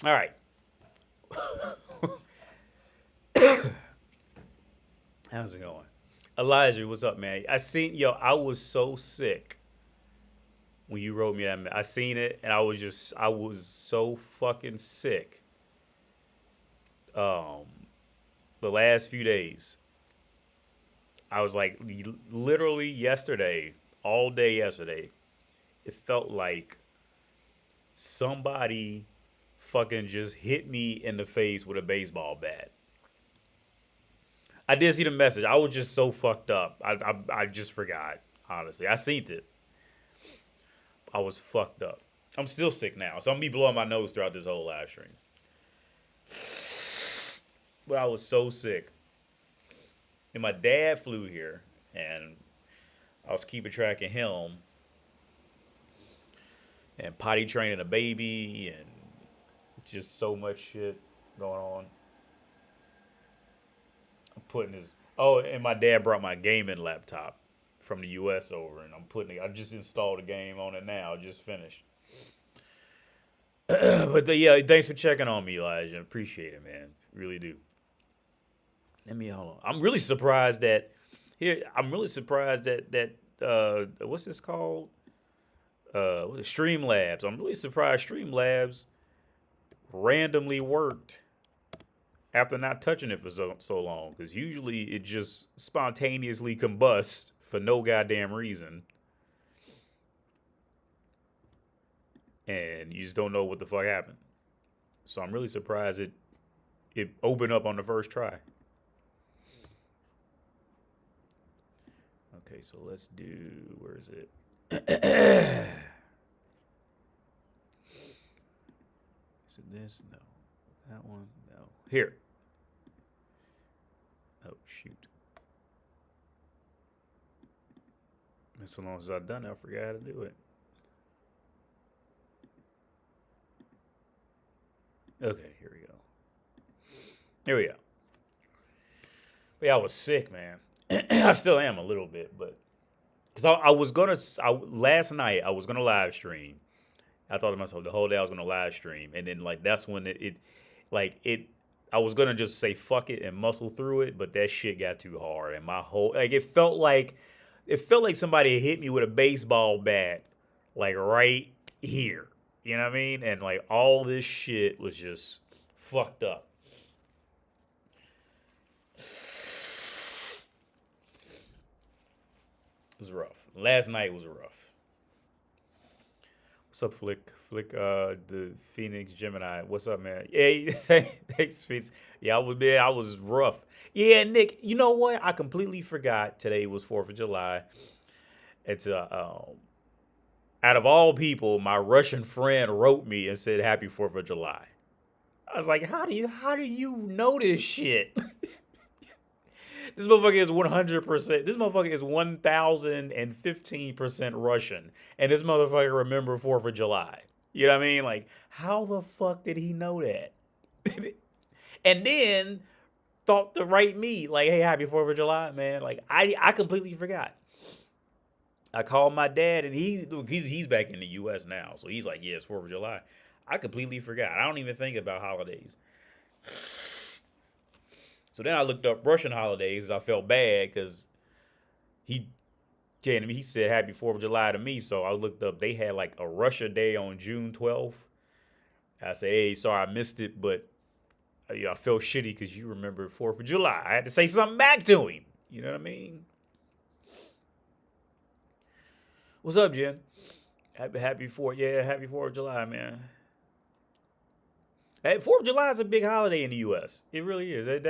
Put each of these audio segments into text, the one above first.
All right. How's it going? Elijah, what's up, man? I was so sick when you wrote me that. I seen it, and I was so fucking sick. Um, the last few days, I was like, literally yesterday, all day yesterday, it felt like somebody fucking just hit me in the face with a baseball bat. I did see the message. I was just so fucked up. I just forgot. Honestly, I seen it. I was fucked up. I'm still sick now, so I'm gonna be blowing my nose throughout this whole live stream. But I was so sick, and my dad flew here, and I was keeping track of him and potty training a baby and just so much shit going on. I'm putting his and my dad brought my gaming laptop from the US over and I just installed a game on it now, just finished. Yeah, thanks for checking on me, Elijah. Appreciate it, man. Really do. Let me hold on. I'm really surprised that what's this called? Streamlabs. I'm really surprised Streamlabs randomly worked after not touching it for so long. Because usually it just spontaneously combusts for no goddamn reason. And you just don't know what the fuck happened. So I'm really surprised it opened up on the first try. Okay, so let's do, where is it? Is it this? No. That one? No. Here. Oh, shoot. Been so long since I've done it, I forgot how to do it. Okay, here we go. Here we go. But yeah, I was sick, man. I still am a little bit, but because last night I was gonna live stream. I thought to myself the whole day I was gonna live stream, and then like that's when like it, I was gonna just say fuck it and muscle through it, but that shit got too hard, and my whole like it felt like somebody hit me with a baseball bat, like right here. You know what I mean? And like all this shit was just fucked up. It was rough. Last night was rough. What's up, the Phoenix Gemini. What's up, man? Hey, thanks, Phoenix. Yeah, I was rough. Yeah, Nick, you know what? I completely forgot today was 4th of July. It's out of all people, my Russian friend wrote me and said happy 4th of July. I was like, how do you know this shit? This motherfucker is 100%. This motherfucker is 1015% Russian, and this motherfucker remember 4th of July. You know what I mean? Like, how the fuck did he know that? And then thought to write me like, "Hey, happy 4th of July, man." Like, I completely forgot. I called my dad, and he's back in the U.S. now, so he's like, "Yeah, it's 4th of July." I completely forgot. I don't even think about holidays. So then I looked up Russian holidays. I felt bad because he came to me. He said Happy 4th of July to me. So I looked up. They had like a Russia Day on June 12th. I said, hey, sorry I missed it, but I felt shitty because you remember 4th of July. I had to say something back to him. You know what I mean? What's up, Jen? Happy 4th of July, man. Hey, 4th of July is a big holiday in the U.S. It really is. For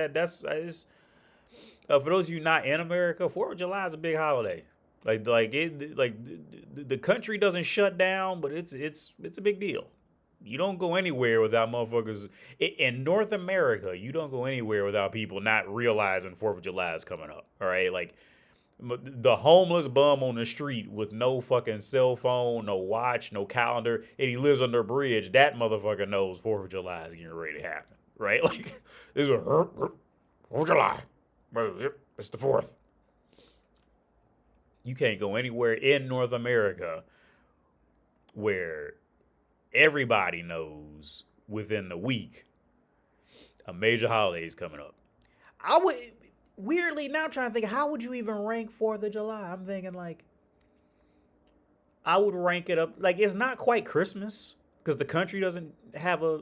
those of you not in America, 4th of July is a big holiday. The country doesn't shut down, but it's a big deal. You don't go anywhere without motherfuckers in North America. You don't go anywhere without people not realizing 4th of July is coming up. All right, like the homeless bum on the street with no fucking cell phone, no watch, no calendar, and he lives under a bridge. That motherfucker knows 4th of July is getting ready to happen, right? Like this is 4th of July. Yep, it's the 4th. You can't go anywhere in North America where everybody knows within the week, a major holiday is coming up. I would weirdly now I'm trying to think, how would you even rank 4th of July? I'm thinking like I would rank it up like it's not quite Christmas because the country doesn't have a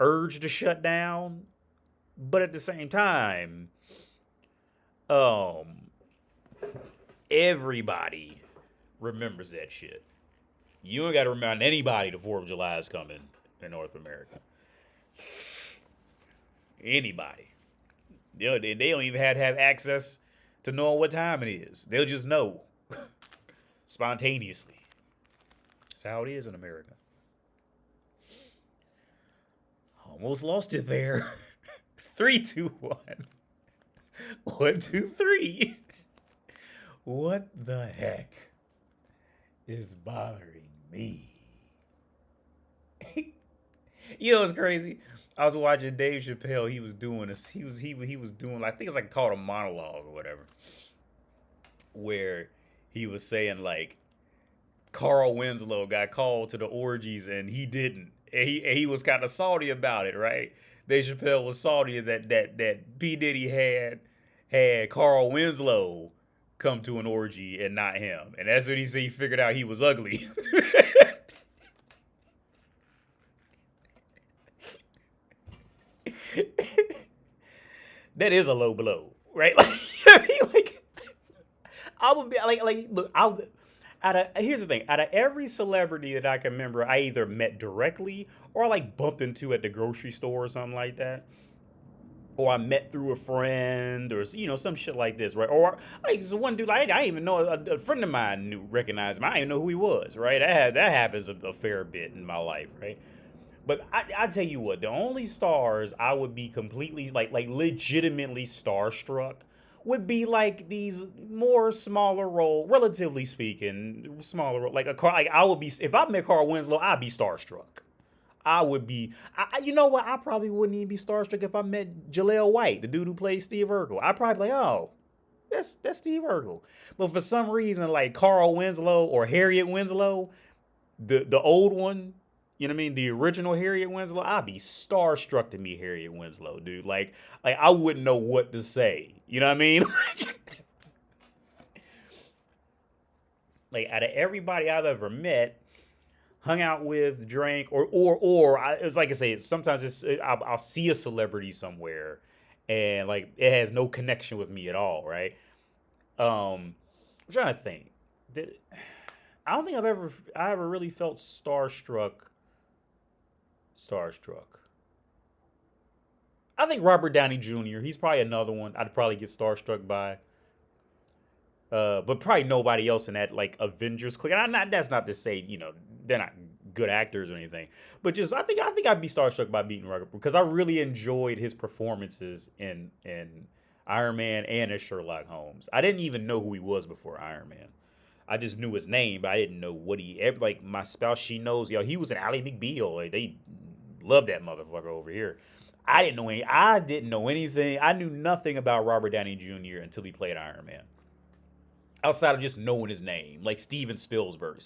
urge to shut down, but at the same time, um, everybody remembers that shit. You ain't got to remind anybody the 4th of July is coming in North America. Anybody. They don't even have access to knowing what time it is. They'll just know spontaneously. That's how it is in America. Almost lost it there. 3, 2, 1. 1, 2, 3. What the heck is bothering me? You know what's crazy? I was watching Dave Chappelle. He was doing this. He was doing. I think it's like called a monologue or whatever, where he was saying like Carl Winslow got called to the orgies and he didn't. And he was kind of salty about it, right? Dave Chappelle was salty that P Diddy had Carl Winslow come to an orgy and not him, and that's when he said he figured out he was ugly. That is a low blow, right? Like, I mean, like I would be like look, here's the thing. Out of every celebrity that I can remember, I either met directly or like bumped into at the grocery store or something like that. Or I met through a friend or, some shit like this, right? Or like this one dude, like, I didn't even know, a friend of mine recognized him. I didn't even know who he was, right? That happens a fair bit in my life, right? But I tell you what, the only stars I would be completely like legitimately starstruck would be like these more smaller role, relatively speaking, smaller role. Like I would be if I met Carl Winslow, I'd be starstruck. I would be. You know what? I probably wouldn't even be starstruck if I met Jaleel White, the dude who plays Steve Urkel. I'd probably be like, oh, that's Steve Urkel. But for some reason, like Carl Winslow or Harriet Winslow, the old one. You know what I mean? The original Harriet Winslow, I'd be starstruck to meet Harriet Winslow, dude. Like I wouldn't know what to say. You know what I mean? Like out of everybody I've ever met, hung out with, drank, it's like I say, sometimes I'll see a celebrity somewhere, and like it has no connection with me at all, right? I'm trying to think. I don't think I ever really felt starstruck. I think Robert Downey Jr. He's probably another one I'd probably get starstruck by. But probably nobody else in that like Avengers clique. And that's not to say they're not good actors or anything, but just I think I'd be starstruck by meeting Robert because I really enjoyed his performances in Iron Man and as Sherlock Holmes. I didn't even know who he was before Iron Man. I just knew his name, but I didn't know what like my spouse, she knows, he was an Ally McBeal. Like they love that motherfucker over here. I didn't know anything. I knew nothing about Robert Downey Jr. until he played Iron Man. Outside of just knowing his name, like Steven Spielberg.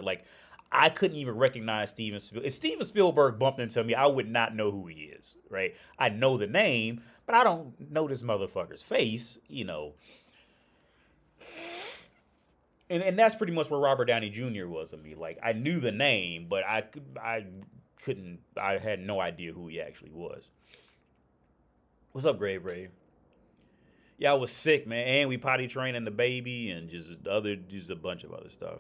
Like I couldn't even recognize Steven Spielberg. If Steven Spielberg bumped into me, I would not know who he is, right? I know the name, but I don't know this motherfucker's face, And that's pretty much where Robert Downey Jr. was of me. Like I knew the name, but I had no idea who he actually was. What's up, Grave Rave? Yeah, I was sick, man, and we potty training the baby and just a bunch of other stuff.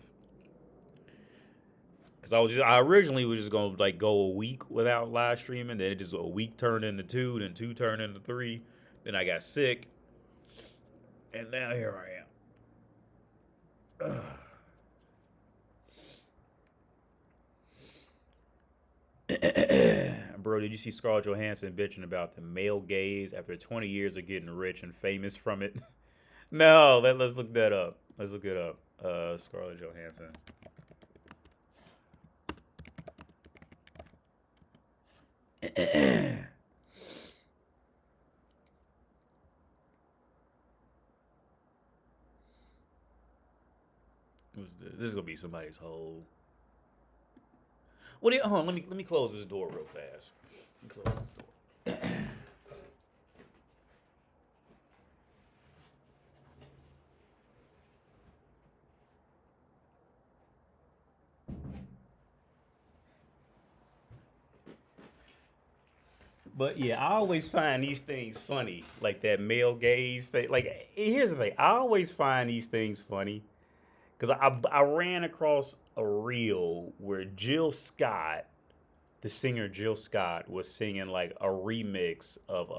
Cause I originally was just gonna like go a week without live streaming, then a week turned into 2, then 2 turned into 3, then I got sick, and now here I am. Bro, did you see Scarlett Johansson bitching about the male gaze after 20 years of getting rich and famous from it? No, let's look that up. Let's look it up. Scarlett Johansson. This is gonna be somebody's whole. What do you, hold on, let me close this door real fast. Let me close this door. But yeah, I always find these things funny, like that male gaze thing. Like, here's the thing: I always find these things funny because I ran across a reel where Jill Scott, the singer Jill Scott, was singing like a remix of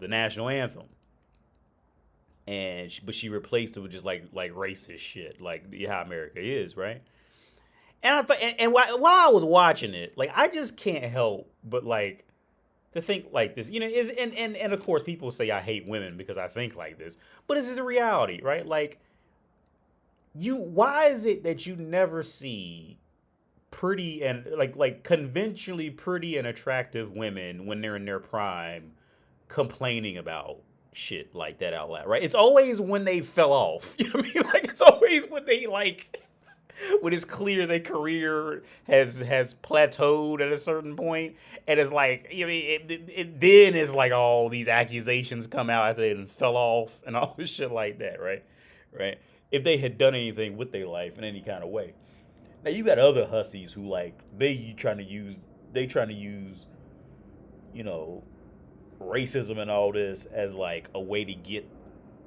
the national anthem, and but she replaced it with just like racist shit, like how America is, right? And I thought, and while I was watching it, like I just can't help but like to think like this, is and of course people say I hate women because I think like this, but this is a reality, right? Like why is it that you never see pretty and like conventionally pretty and attractive women when they're in their prime complaining about shit like that out loud, right? It's always when they fell off. You know what I mean? Like it's always when they like when it's clear their career has plateaued at a certain point, and it's like then it's like all these accusations come out after they fell off and all this shit like that, right? Right? If they had done anything with their life in any kind of way. Now you got other hussies who like they trying to use you know racism and all this as like a way to get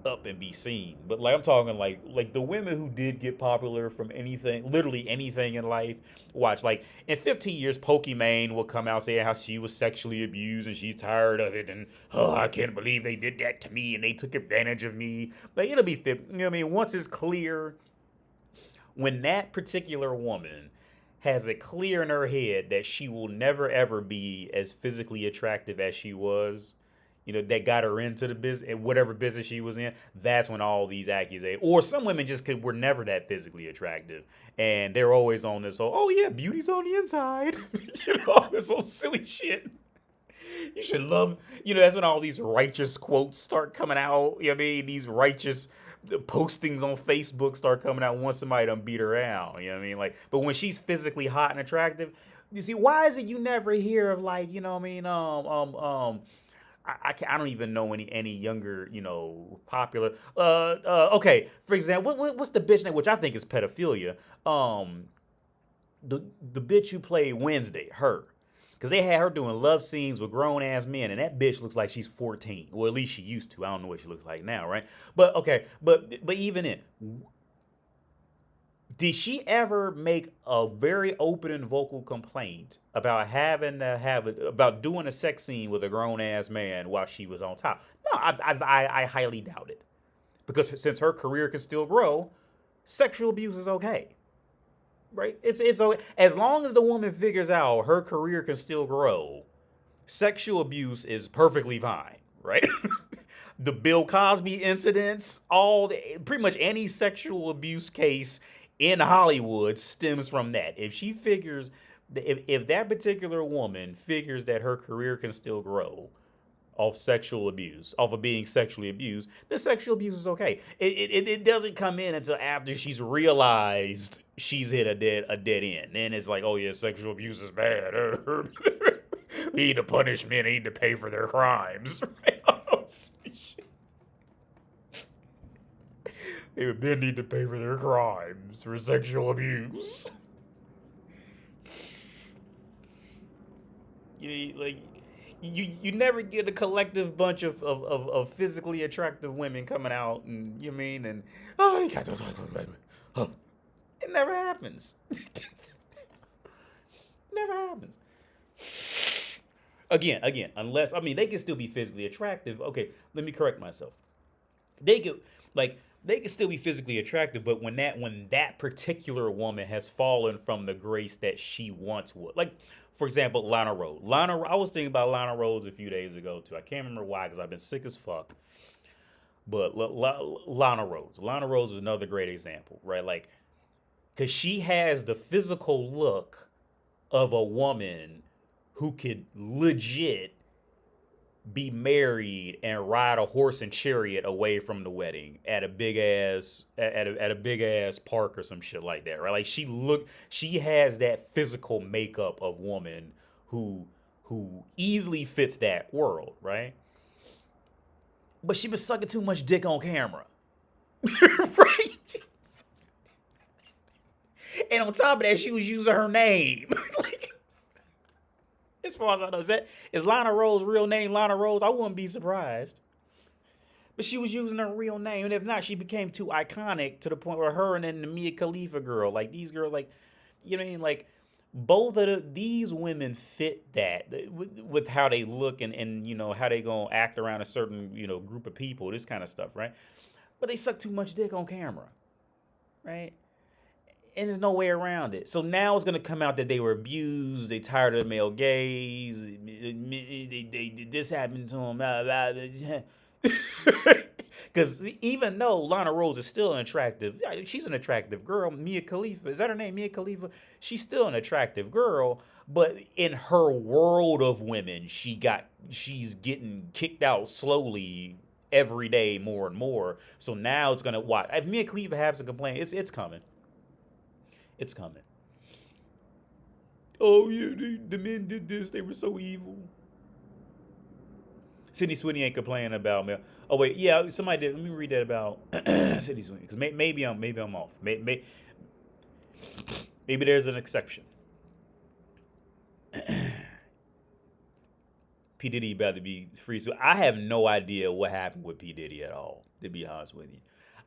up and be seen. But like I'm talking like the women who did get popular from anything, literally anything in life. Watch, like in 15 years, Pokimane will come out saying how she was sexually abused and she's tired of it, and oh, I can't believe they did that to me and they took advantage of me. Like it'll be fit. You know what I mean? Once it's clear, when that particular woman has it clear in her head that she will never ever be as physically attractive as she was, that got her into the business, whatever business she was in, that's when all these accusations, or some women just were never that physically attractive. And they're always on this whole, oh yeah, beauty's on the inside. All this old silly shit. You should love, that's when all these righteous quotes start coming out. You know what I mean? These righteous postings on Facebook start coming out once somebody done beat her out. You know what I mean? Like, but when she's physically hot and attractive, you see, why is it you never hear of like, you know what I mean? I don't even know any younger, popular. Okay, for example, what's the bitch name, which I think is pedophilia? The bitch who played Wednesday, her. Because they had her doing love scenes with grown ass men, and that bitch looks like she's 14. Well, at least she used to. I don't know what she looks like now, right? But okay, but even in, did she ever make a very open and vocal complaint about about doing a sex scene with a grown ass man while she was on top? No, I highly doubt it, because since her career can still grow, sexual abuse is okay. Right? It's okay. As long as the woman figures out her career can still grow, sexual abuse is perfectly fine, right? The Bill Cosby incidents, pretty much any sexual abuse case in Hollywood stems from that. If she figures, if that particular woman figures that her career can still grow off sexual abuse, off of being sexually abused, then sexual abuse is okay. It doesn't come in until after she's realized she's hit a dead end. Then it's like, oh yeah, sexual abuse is bad. We need to punish men, they need to pay for their crimes. Men need to pay for their crimes for sexual abuse. You never get a collective bunch of physically attractive women coming out, and you mean, and oh, it never happens. Never happens. Again, unless they can still be physically attractive. Okay, let me correct myself. They can still be physically attractive, but when that particular woman has fallen from the grace that she once was, like for example, Lana Rhoades. I was thinking about Lana Rhoades a few days ago too. I can't remember why, because I've been sick as fuck. But Lana Rhoades is another great example, right? Like, because she has the physical look of a woman who could legit be married and ride a horse and chariot away from the wedding at a big ass at a big ass park or some shit like that, right? Like she has that physical makeup of woman who easily fits that world, right? But she was sucking too much dick on camera. Right? And on top of that, she was using her name. Like, as far as I know, is Lana Rhoades' real name Lana Rhoades? I wouldn't be surprised. But she was using her real name, and if not, she became too iconic to the point where her and then the Mia Khalifa girl, like these girls, like, you know what I mean? Like, both of these women fit that with how they look and you know how they gonna act around a certain, you know, group of people, this kind of stuff, right? But they suck too much dick on camera, right? And there's no way around it. So now it's gonna come out that they were abused. They tired of the male gaze. This happened to them. Because even though Lana Rhoades is still an attractive, she's an attractive girl. Mia Khalifa, is that her name? Mia Khalifa. She's still an attractive girl, but in her world of women, she's getting kicked out slowly every day, more and more. So now it's gonna watch. If Mia Khalifa has to complain, it's coming. It's coming. Oh yeah, the men did this. They were so evil. Sydney Sweeney ain't complaining about me. Oh wait, yeah, somebody did. Let me read that about Sydney Sweeney because maybe I'm off. Maybe there's an exception. P Diddy about to be free, so I have no idea what happened with P Diddy at all. To be honest with you,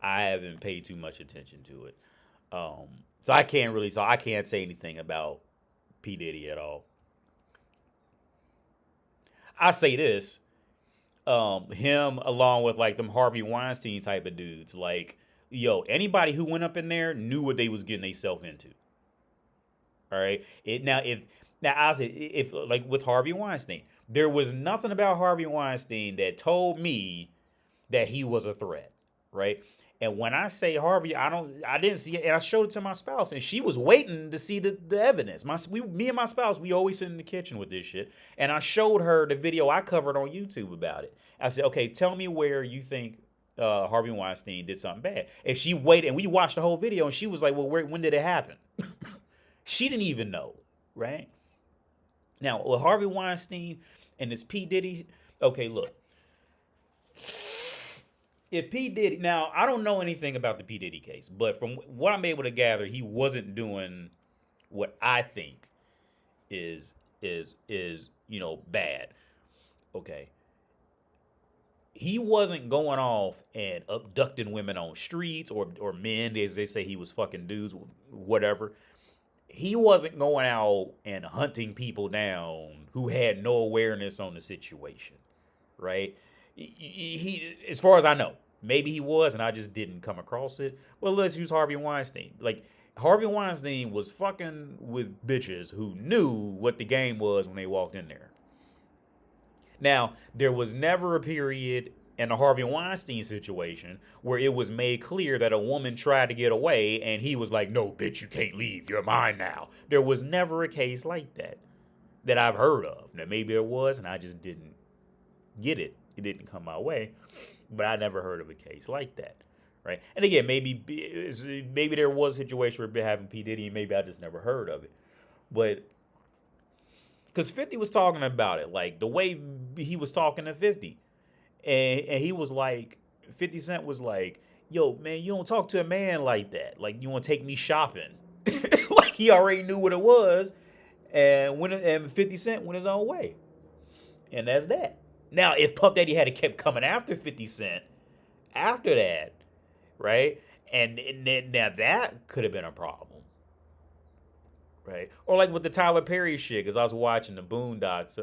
I haven't paid too much attention to it, so I can't say anything about P Diddy at all. I say this. Him along with like them Harvey Weinstein type of dudes, like, yo, anybody who went up in there knew what they was getting themselves into. All right. I say if like with Harvey Weinstein, there was nothing about Harvey Weinstein that told me that he was a threat, right? And when I say Harvey, I didn't see it, and I showed it to my spouse, and she was waiting to see the evidence. Me and my spouse, we always sit in the kitchen with this shit, and I showed her the video I covered on YouTube about it. I said, okay, tell me where you think Harvey Weinstein did something bad. And she waited, and we watched the whole video, and she was like, well, when did it happen? She didn't even know, right? Now, with Harvey Weinstein and this P. Diddy, okay, look. If P. Diddy, now I don't know anything about the P. Diddy case, but from what I'm able to gather, he wasn't doing what I think is you know, bad. Okay. He wasn't going off and abducting women on streets or men, as they say he was fucking dudes, whatever. He wasn't going out and hunting people down who had no awareness on the situation, right? He, as far as I know, maybe he was, and I just didn't come across it. Well, let's use Harvey Weinstein. Like, Harvey Weinstein was fucking with bitches who knew what the game was when they walked in there. Now, there was never a period in the Harvey Weinstein situation where it was made clear that a woman tried to get away and he was like, no, bitch, you can't leave. You're mine now. There was never a case like that I've heard of. Now, maybe there was, and I just didn't get it. It didn't come my way, but I never heard of a case like that, right? And again, maybe there was a situation where having P. Diddy, and maybe I just never heard of it. But because 50 was talking about it, like the way he was talking to 50. And he was like, 50 Cent was like, yo, man, you don't talk to a man like that. Like, you want to take me shopping. Like, he already knew what it was. And 50 Cent went his own way. And that's that. Now, if Puff Daddy had kept coming after 50 Cent after that, right? And now that could have been a problem, right? Or like with the Tyler Perry shit, because I was watching the Boondocks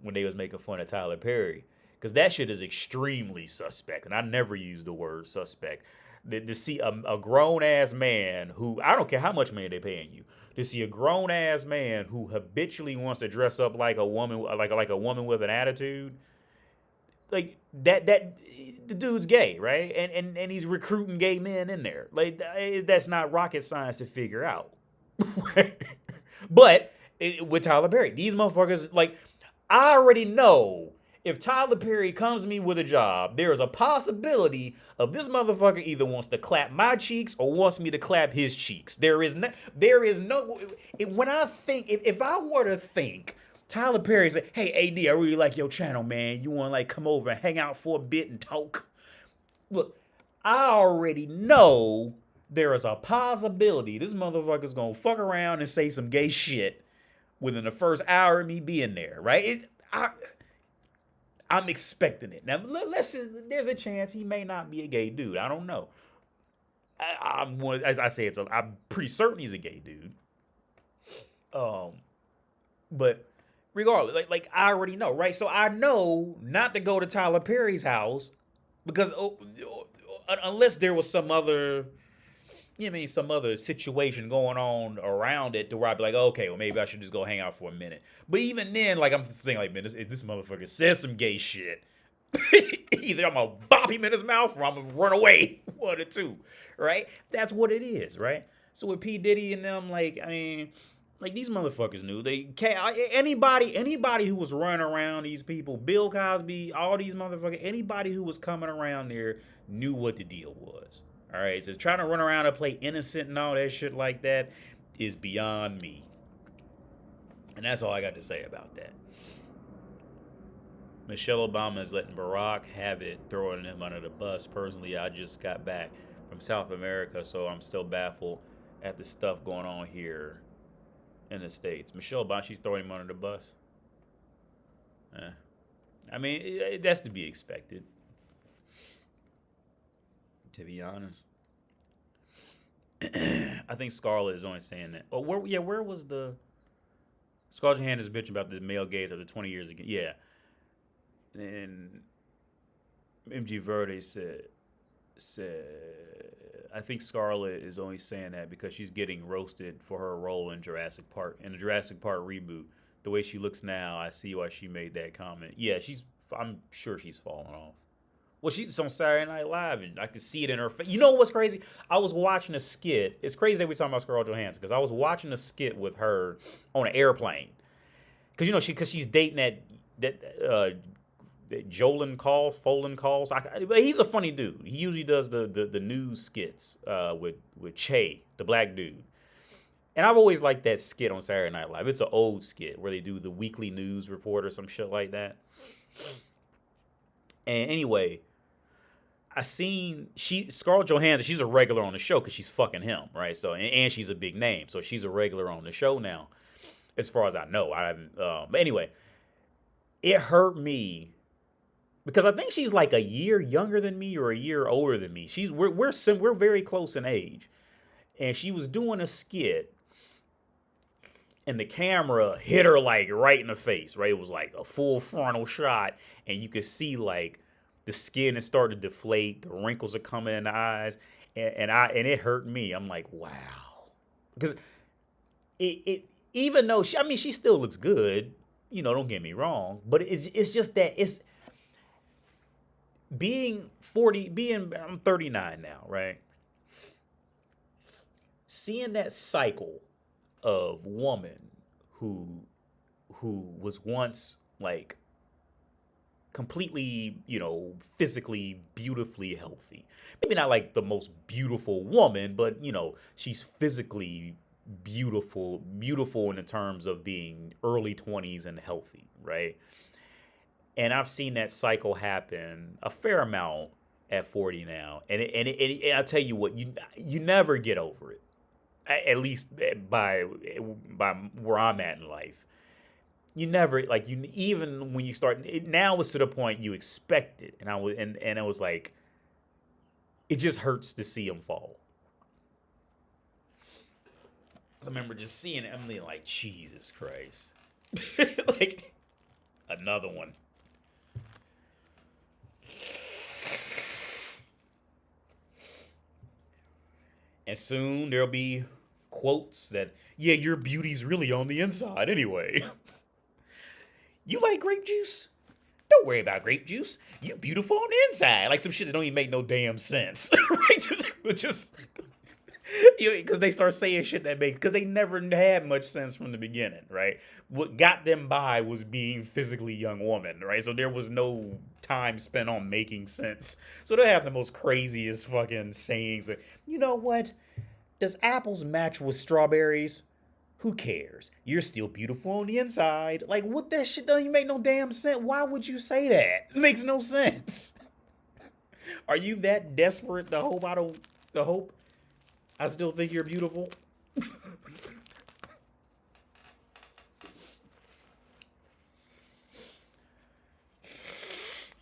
when they was making fun of Tyler Perry, because that shit is extremely suspect, and I never use the word suspect. To see a grown ass man who, I don't care how much money they're paying you, to see a grown ass man who habitually wants to dress up like a woman, like a woman with an attitude, like that the dude's gay, right? And he's recruiting gay men in there. Like, that's not rocket science to figure out. But with Tyler Perry, these motherfuckers, like, I already know if Tyler Perry comes to me with a job, there is a possibility of this motherfucker either wants to clap my cheeks or wants me to clap his cheeks. There is no, when I think, if I were to think, Tyler Perry said, hey, AD, I really like your channel, man. You want to like come over and hang out for a bit and talk? Look, I already know there is a possibility this motherfucker's going to fuck around and say some gay shit within the first hour of me being there, right? I'm expecting it. Now, there's a chance he may not be a gay dude. I don't know. As I say, I'm pretty certain he's a gay dude. But regardless, like I already know, right? So I know not to go to Tyler Perry's house because unless there was some other, some other situation going on around it to where I'd be like, okay, well maybe I should just go hang out for a minute. But even then, like I'm thinking, like, man, if this motherfucker says some gay shit, either I'm gonna bop him in his mouth or I'm gonna run away. One or two, right? That's what it is, right? So with P. Diddy and them, like, I mean, like these motherfuckers knew. Anybody who was running around these people, Bill Cosby, all these motherfuckers, anybody who was coming around there knew what the deal was. All right, so trying to run around and play innocent and all that shit like that is beyond me. And that's all I got to say about that. Michelle Obama is letting Barack have it, throwing him under the bus. Personally, I just got back from South America, so I'm still baffled at the stuff going on here in the States. Michelle Obama, she's throwing him under the bus. I mean, that's to be expected, to be honest. I think Scarlett is only saying that. Oh, where was the Scarlett Johansson's bitch about the male gaze after 20 years ago? Yeah. And MG Verde said, I think Scarlett is only saying that because she's getting roasted for her role in Jurassic Park. In the Jurassic Park reboot, the way she looks now, I see why she made that comment. Yeah, I'm sure she's falling off. Well, she's on Saturday Night Live, and I can see it in her face. You know what's crazy? I was watching a skit. It's crazy that we're talking about Scarlett Johansson, because I was watching a skit with her on an airplane. Because, because she's dating that Folan Calls. But he's a funny dude. He usually does the news skits with Che, the black dude. And I've always liked that skit on Saturday Night Live. It's an old skit where they do the weekly news report or some shit like that. And anyway, I seen Scarlett Johansson, she's a regular on the show because she's fucking him, right? So and she's a big name, so she's a regular on the show now, as far as I know. I haven't. But anyway, it hurt me because I think she's like a year younger than me or a year older than me. We're very close in age, and she was doing a skit, and the camera hit her like right in the face, right? It was like a full frontal shot, and you could see like the skin is starting to deflate, the wrinkles are coming in the eyes, and it hurt me. I'm like, wow, because it even though she still looks good, don't get me wrong, but it's just that it's I'm 39 now, right? Seeing that cycle of woman who was once like completely, physically beautifully healthy. Maybe not like the most beautiful woman, but she's physically beautiful in the terms of being early 20s and healthy, right? And I've seen that cycle happen a fair amount at 40 now. And I'll tell you what, you never get over it. At least by where I'm at in life. You never, even when you start, now it's to the point you expect it. And I was like, it just hurts to see him fall. I remember just seeing Emily like, Jesus Christ. Like, another one. And soon there'll be quotes that, yeah, your beauty's really on the inside anyway. You like grape juice? Don't worry about grape juice. You beautiful on the inside. Like some shit that don't even make no damn sense. Right? Because they start saying shit that makes, because they never had much sense from the beginning, right? What got them by was being physically young woman, right? So there was no time spent on making sense. So they have the most craziest fucking sayings. Like, you know what? Does apples match with strawberries? Who cares? You're still beautiful on the inside. Like, what? That shit doesn't even make no damn sense. Why would you say that? It makes no sense. Are you that desperate to hope to hope I still think you're beautiful?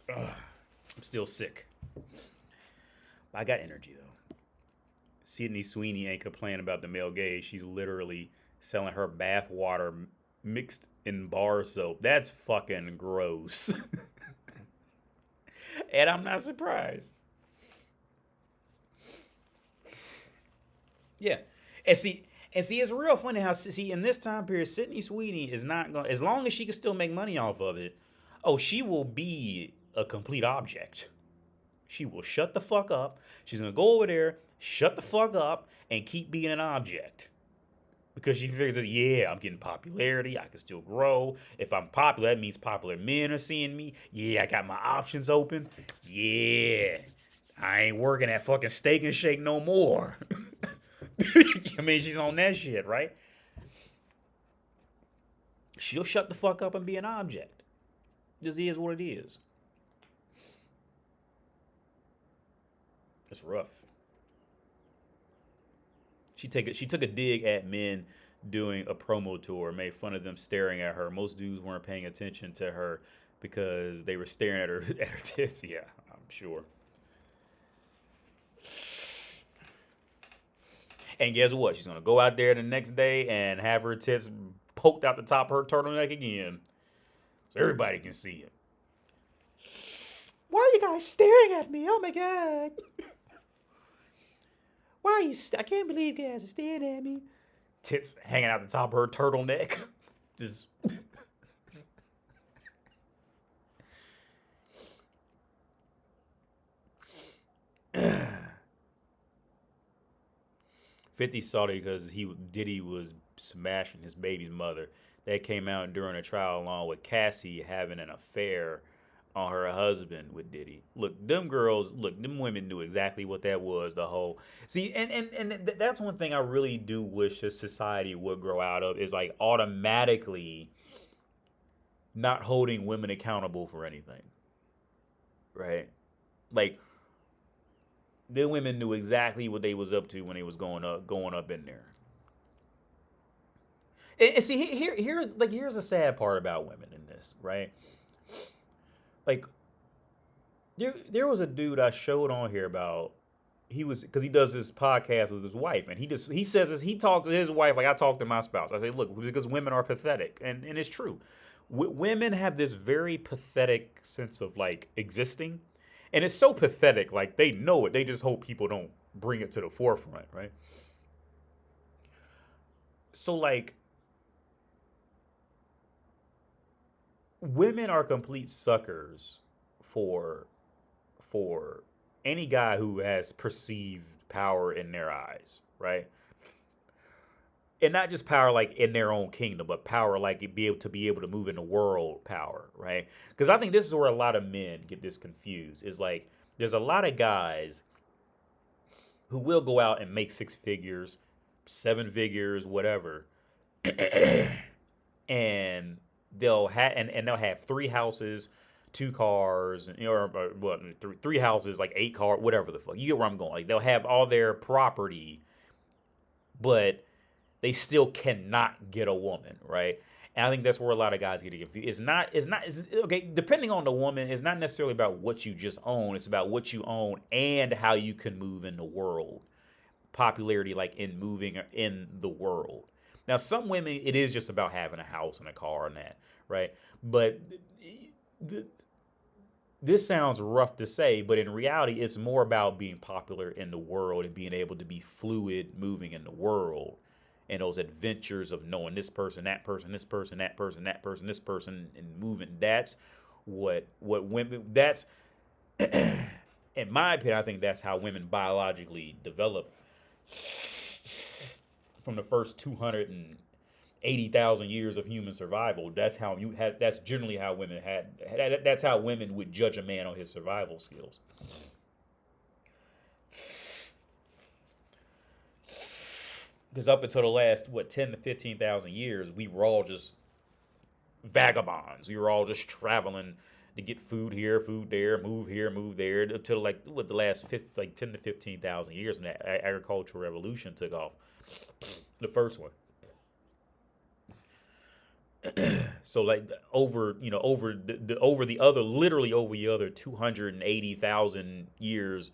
I'm still sick. I got energy though. Sydney Sweeney ain't complaining about the male gaze. She's literally selling her bath water mixed in bar soap. That's fucking gross. And I'm not surprised. Yeah. And see, it's real funny how, see, in this time period, Sydney Sweeney is not going, as long as she can still make money off of it, oh, she will be a complete object. She will shut the fuck up. She's going to go over there, shut the fuck up, and keep being an object. Because she figures that, yeah, I'm getting popularity. I can still grow. If I'm popular, that means popular men are seeing me. Yeah, I got my options open. Yeah, I ain't working at fucking Steak and Shake no more. I mean, she's on that shit, right? She'll shut the fuck up and be an object. This is what it is. It's rough. She took a dig at men doing a promo tour, made fun of them staring at her. Most dudes weren't paying attention to her because they were staring at her tits. Yeah, I'm sure. And guess what? She's gonna go out there the next day and have her tits poked out the top of her turtleneck again, so everybody can see it. Why are you guys staring at me? Oh my god! Why are you? I can't believe you guys are staring at me. Tits hanging out the top of her turtleneck. Just. 50 salty because Diddy was smashing his baby's mother. That came out during a trial along with Cassie having an affair on her husband with Diddy. Look, them women knew exactly what that was, the whole. See, and that's one thing I really do wish a society would grow out of, is like automatically not holding women accountable for anything. Right? Like, the women knew exactly what they was up to when they was going up in there. And see, here's a sad part about women in this, right? Like, there was a dude I showed on here about, because he does this podcast with his wife, and he says this, he talks to his wife like I talk to my spouse. I say, look, because women are pathetic, and it's true. Women have this very pathetic sense of like existing, and it's so pathetic, like they know it. They just hope people don't bring it to the forefront, right? So like, women are complete suckers for any guy who has perceived power in their eyes, right? And not just power like in their own kingdom, but power like be able to move in the world power, right? Because I think this is where a lot of men get this confused. Is like there's a lot of guys who will go out and make 6 figures, 7 figures, whatever, and they'll have 3 houses, 2 cars, or what, 3 houses, like 8 cars, whatever the fuck. You get where I'm going. Like they'll have all their property, but they still cannot get a woman, right? And I think that's where a lot of guys get confused. It's okay, depending on the woman, it's not necessarily about what you just own. It's about what you own and how you can move in the world. Popularity, like in moving in the world. Now, some women, it is just about having a house and a car and that, right? But this sounds rough to say, but in reality, it's more about being popular in the world and being able to be fluid, moving in the world. And those adventures of knowing this person, that person, this person, that person, that person, this person, and moving. That's what women, that's, in my opinion, I think that's how women biologically develop. from the first 280,000 years of human survival. That's how you had. That's generally how women had. That's how women would judge a man on his survival skills. Because up until the last 10 to 15,000 years, we were all just vagabonds. We were all just traveling to get food here, food there, move here, move there, until the last 10 to 15,000 years, when that agricultural revolution took off, the first one. So over the other 280,000 years,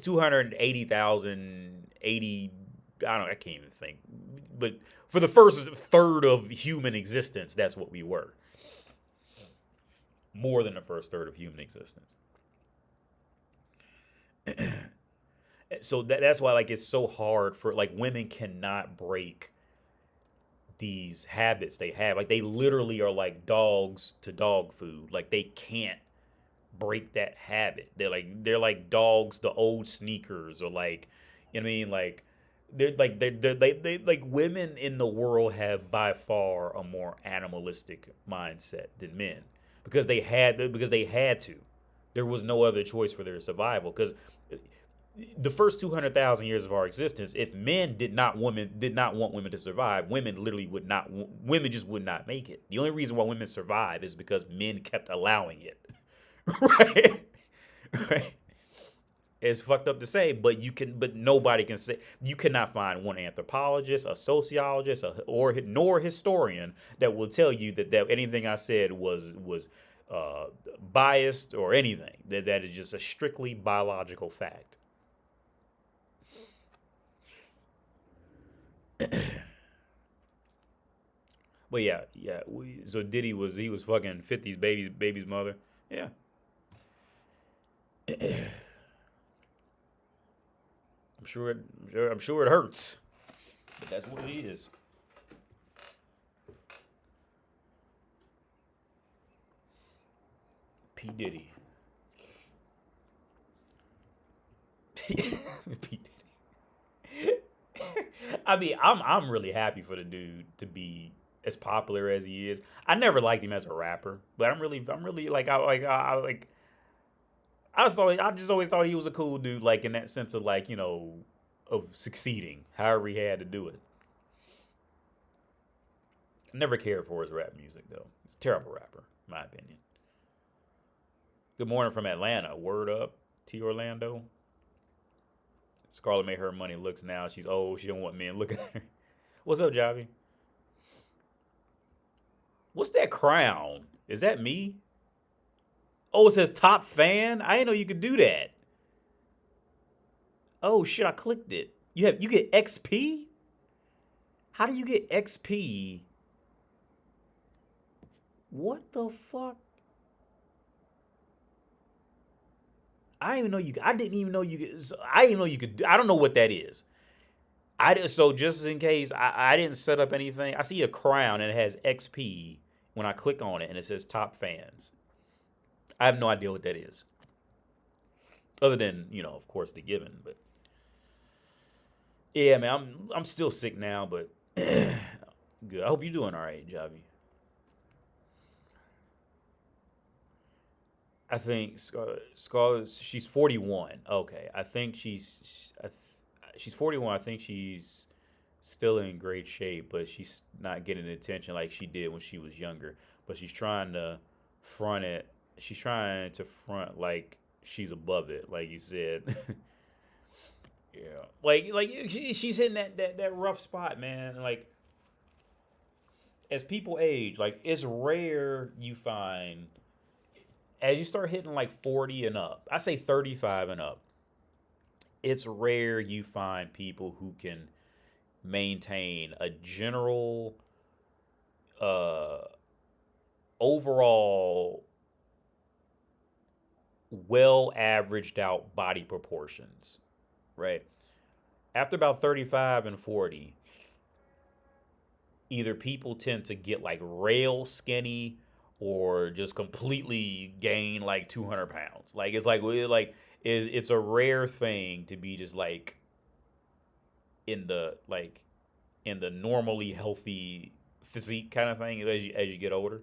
280,080. I don't know. I can't even think. But for the first third of human existence, that's what we were. More than the first third of human existence. So that's why it's so hard for women cannot break these habits they have. They literally are like dogs to dog food. They can't break that habit. They're like dogs to old sneakers, or you know what I mean? They women in the world have by far a more animalistic mindset than men, because they had to. There was no other choice for their survival, because the first 200,000 years of our existence, if men did not want women to survive, women just would not make it. The only reason why women survive is because men kept allowing it. Right? Right? It's fucked up to say, but nobody can say. You cannot find one anthropologist, a sociologist, nor a historian that will tell you that anything I said was biased or anything. That is just a strictly biological fact. But yeah. So Diddy was fucking 50's baby's mother. Yeah. I'm sure it hurts, but that's what it is. P. Diddy. P. Diddy. I mean, I'm really happy for the dude to be as popular as he is. I never liked him as a rapper, but I'm really I just always thought he was a cool dude, in that sense of of succeeding, however he had to do it. I never cared for his rap music though. He's a terrible rapper, in my opinion. Good morning from Atlanta. Word up, T Orlando. Scarlett made her money looks now. She's old. She don't want men looking at her. What's up, Javi? What's that crown? Is that me? Oh, it says top fan? I didn't know you could do that. Oh shit, I clicked it. You get XP? How do you get XP? What the fuck? I didn't even know you could. I didn't know you could. I don't know what that is. So just in case, I didn't set up anything. I see a crown and it has XP when I click on it, and it says top fans. I have no idea what that is. Other than, of course, the given. But yeah, man, I'm still sick now, but good. I hope you're doing all right, Javi. I think Scarlett, she's 41. Okay, I think she's 41. I think she's still in great shape, but she's not getting the attention like she did when she was younger. But she's trying to front it. She's trying to front like she's above it, like you said. Yeah, she's hitting that rough spot, man. As people age, it's rare you find, as you start hitting 40 and up, I say 35 and up, it's rare you find people who can maintain a general overall well averaged out body proportions, right? After about 35 and 40, either people tend to get rail skinny or just completely gain 200 pounds. It's a rare thing to be just in the in the normally healthy physique kind of thing as you get older.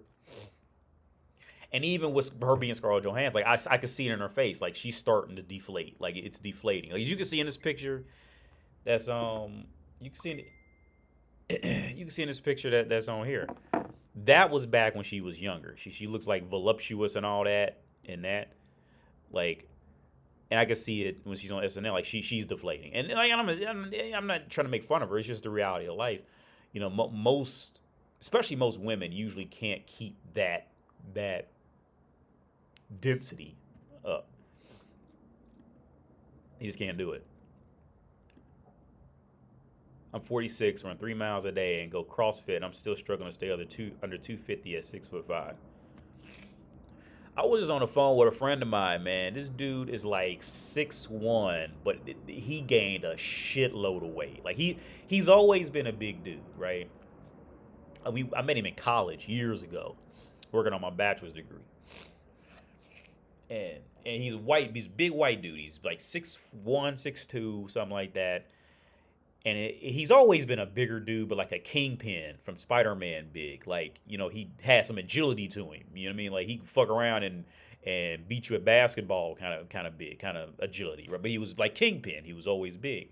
And even with her being Scarlett Johansson, like I could see it in her face, like she's starting to deflate, like it's deflating. Like as you can see in this picture, that's you can see you can see in this picture that's on here. That was back when she was younger. She looks like voluptuous and all that and that, like, and I can see it when she's on SNL. Like she's deflating, and like I'm not trying to make fun of her. It's just the reality of life. You know, most, especially most women, usually can't keep that density up. You just can't do it. I'm 46, run 3 miles a day, and go CrossFit, and I'm still struggling to stay under 250 at 6'5". I was just on the phone with a friend of mine, man. This dude is like 6'1", but he gained a shitload of weight. Like he's always been a big dude, right? I met him in college years ago, working on my bachelor's degree. And he's white. He's a big white dude. He's like 6'1", 6'2", something like that. And he's always been a bigger dude, but like a Kingpin from Spider-Man big. Like, you know, he had some agility to him. You know what I mean? Like he could fuck around and beat you at basketball, kind of big, kind of agility, right? But he was like Kingpin. He was always big.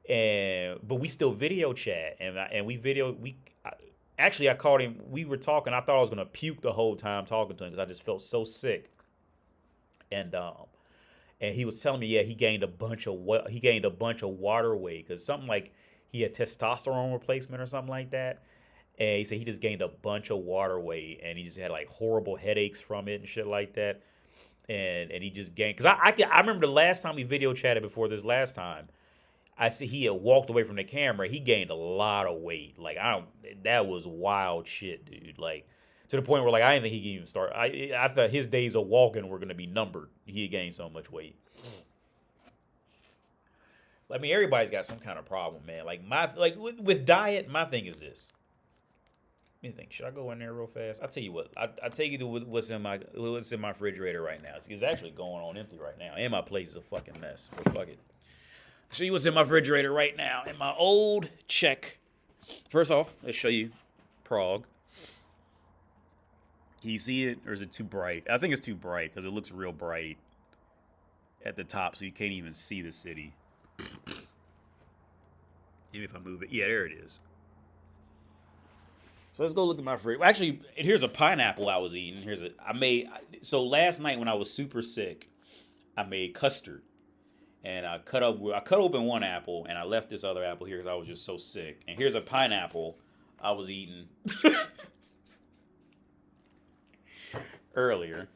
But we still video chat, and I called him. We were talking. I thought I was gonna puke the whole time talking to him because I just felt so sick. And he was telling me, yeah, he gained a bunch of water weight because something like he had testosterone replacement or something like that. And he said he just gained a bunch of water weight, and he just had like horrible headaches from it and shit like that. And he just gained, because I remember the last time we video chatted before this last time, I see he had walked away from the camera. He gained a lot of weight. Like that was wild shit, dude. Like to the point where like I didn't think he could even start. I thought his days of walking were gonna be numbered. He had gained so much weight. I mean, everybody's got some kind of problem, man. Like with diet, my thing is this. Let me think. Should I go in there real fast? I'll tell you what. I'll take you to what's in my refrigerator right now. It's actually going on empty right now, and my place is a fucking mess. But fuck it. I'll show you what's in my refrigerator right now. In my old Czech. First off, let's show you Prague. Can you see it, or is it too bright? I think it's too bright because it looks real bright at the top, so you can't even see the city. Maybe if I move it. Yeah, there it is. So let's go look at my fridge. Actually, here's a pineapple I was eating. So last night when I was super sick, I made custard. And I cut open one apple, and I left this other apple here because I was just so sick. And here's a pineapple I was eating earlier.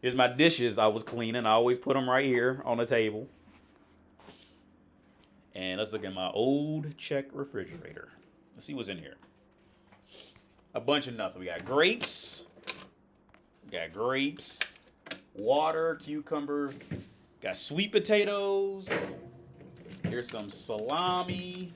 Here's my dishes I was cleaning. I always put them right here on the table. And let's look at my old Czech refrigerator. Let's see what's in here. A bunch of nothing. We got grapes. Water, cucumber. Got sweet potatoes. Here's some salami.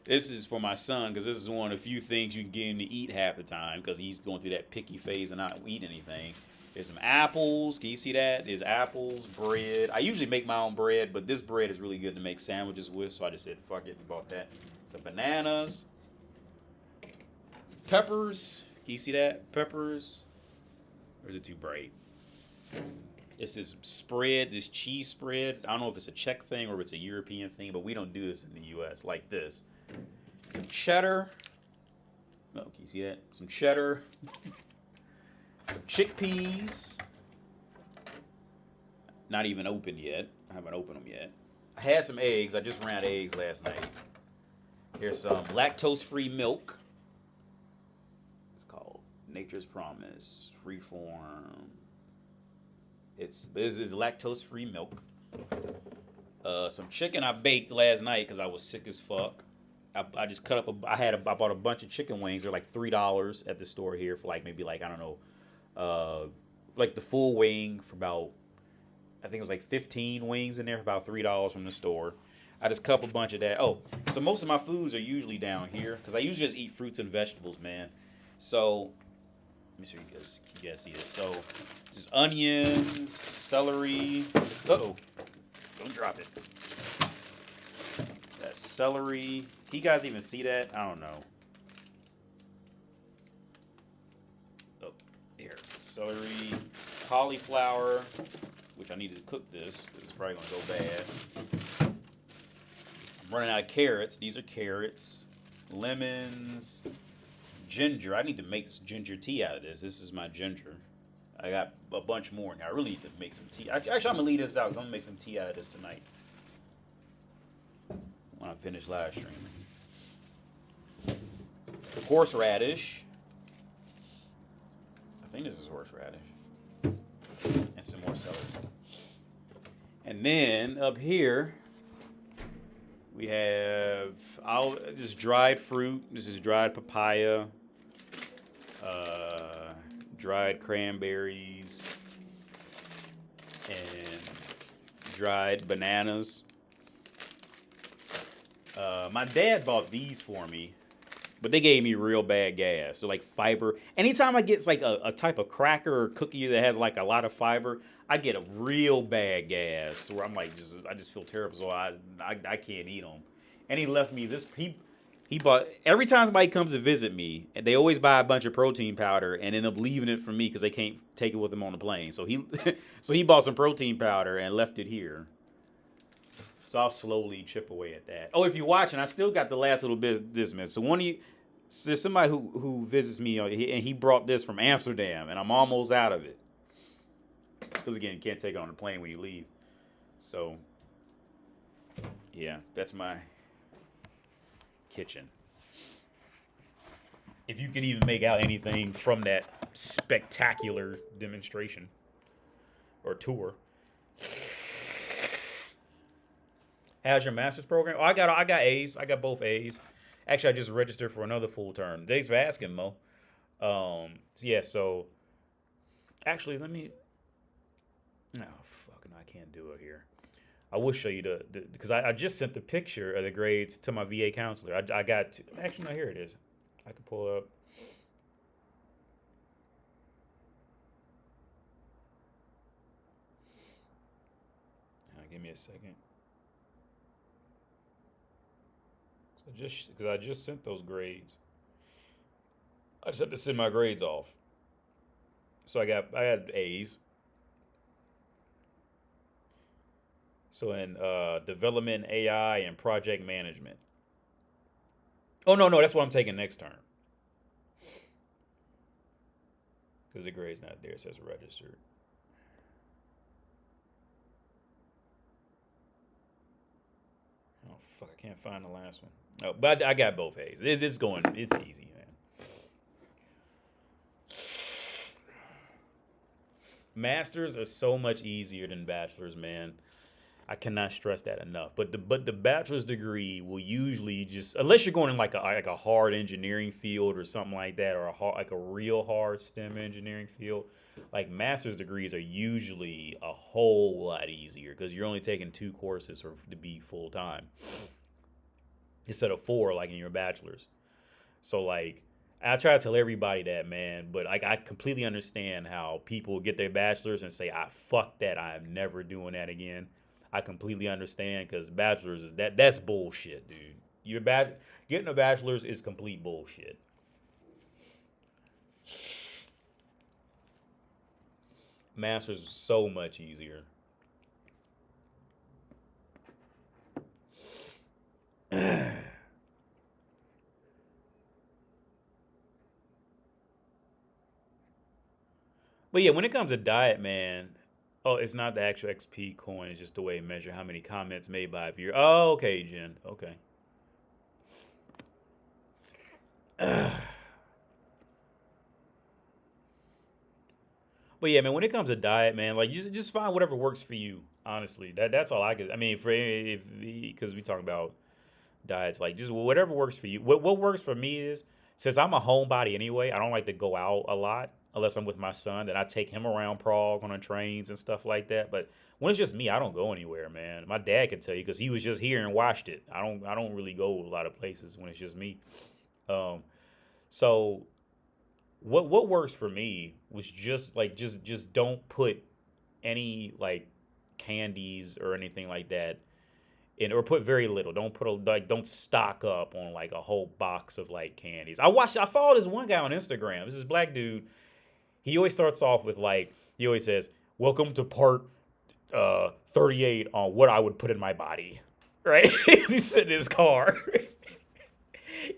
This is for my son because this is one of the few things you can get him to eat half the time because he's going through that picky phase and not eat anything. There's some apples. Can you see that? There's apples, bread. I usually make my own bread, but this bread is really good to make sandwiches with, so I just said, fuck it, and bought that. Some bananas. Peppers. Can you see that? Peppers. Or is it too bright? It's this spread, this cheese spread. I don't know if it's a Czech thing or if it's a European thing, but we don't do this in the U.S. like this. Some cheddar. Oh, can you see that? Some cheddar. Some chickpeas. Not even opened yet. I haven't opened them yet. I had some eggs. I just ran eggs last night. Here's some lactose-free milk. It's called Nature's Promise. Freeform. This is lactose-free milk. Some chicken I baked last night because I was sick as fuck. I just cut up. I bought a bunch of chicken wings. They're like $3 at the store here for like maybe like I don't know, like the full wing for about I think it was like 15 wings in there for about $3 from the store. I just cut up a bunch of that. Oh, so most of my foods are usually down here because I usually just eat fruits and vegetables, man. So let me see if you guys see this. So just onions, celery. Uh-oh. Don't drop it. That's celery. you guys even see that? I don't know. Oh, here. Celery, cauliflower, which I need to cook this. This is probably going to go bad. I'm running out of carrots. These are carrots. Lemons. Ginger. I need to make this ginger tea out of this. This is my ginger. I got a bunch more now. I really need to make some tea. Actually, I'm going to leave this out because I'm going to make some tea out of this tonight. When I finish live streaming. Horseradish. I think this is horseradish. And some more celery. And then up here, we have just dried fruit. This is dried papaya, dried cranberries, and dried bananas. My dad bought these for me, but they gave me real bad gas. So like fiber. Anytime I get like a type of cracker or cookie that has like a lot of fiber, I get a real bad gas where I'm like, I just feel terrible. So I can't eat them. And he left me this. He bought, every time somebody comes to visit me, and they always buy a bunch of protein powder and end up leaving it for me because they can't take it with them on the plane. So he bought some protein powder and left it here. So I'll slowly chip away at that. Oh, if you're watching, I still got the last little bit of this, man. So there's somebody who visits me, and he brought this from Amsterdam, and I'm almost out of it. Because, again, you can't take it on the plane when you leave. So, yeah, that's my kitchen. If you can even make out anything from that spectacular demonstration or tour. How's your master's program? Oh, I got A's. I got both A's. Actually, I just registered for another full term. Thanks for asking, Mo. So actually, let me. No, fucking, I can't do it here. I will show you because I just sent the picture of the grades to my VA counselor. I got actually, no, here it is. I can pull up. Give me a second. Just because I just sent those grades, I just have to send my grades off. So I had A's. So in development, AI, and project management. Oh no, that's what I'm taking next term. Because the grade's not there, it says registered. Oh fuck, I can't find the last one. Oh, but I got both A's. It's easy, man. Masters are so much easier than bachelors, man. I cannot stress that enough. But the bachelor's degree will usually just, unless you're going in like a hard engineering field or something like that, or a real hard STEM engineering field, like master's degrees are usually a whole lot easier because you're only taking 2 courses to be full time instead of 4 like in your bachelor's. So like I try to tell everybody that, man, but like I completely understand how people get their bachelor's and say, fuck that, I am never doing that again. I completely understand because bachelor's that's bullshit, dude. Getting a bachelor's is complete bullshit. Master's is so much easier. But yeah, when it comes to diet, man, it's not the actual XP coin. It's just the way to measure how many comments made by a viewer. Oh, okay, Jen. Okay. But yeah, man, when it comes to diet, man, like just find whatever works for you. Honestly, that's all I could. I mean, because we talk about diets, like just whatever works for you. What works for me is, since I'm a homebody anyway, I don't like to go out a lot unless I'm with my son. Then I take him around Prague on the trains and stuff like that. But when it's just me, I don't go anywhere, man. My dad can tell you because he was just here and watched it. I don't really go a lot of places when it's just me. So what works for me was just don't put any like candies or anything like that or put very little. Don't stock up on like a whole box of like candies. I follow this one guy on Instagram. This is black dude. He always starts off with like, he always says, "Welcome to part 38 on what I would put in my body." Right? He's sitting in his car.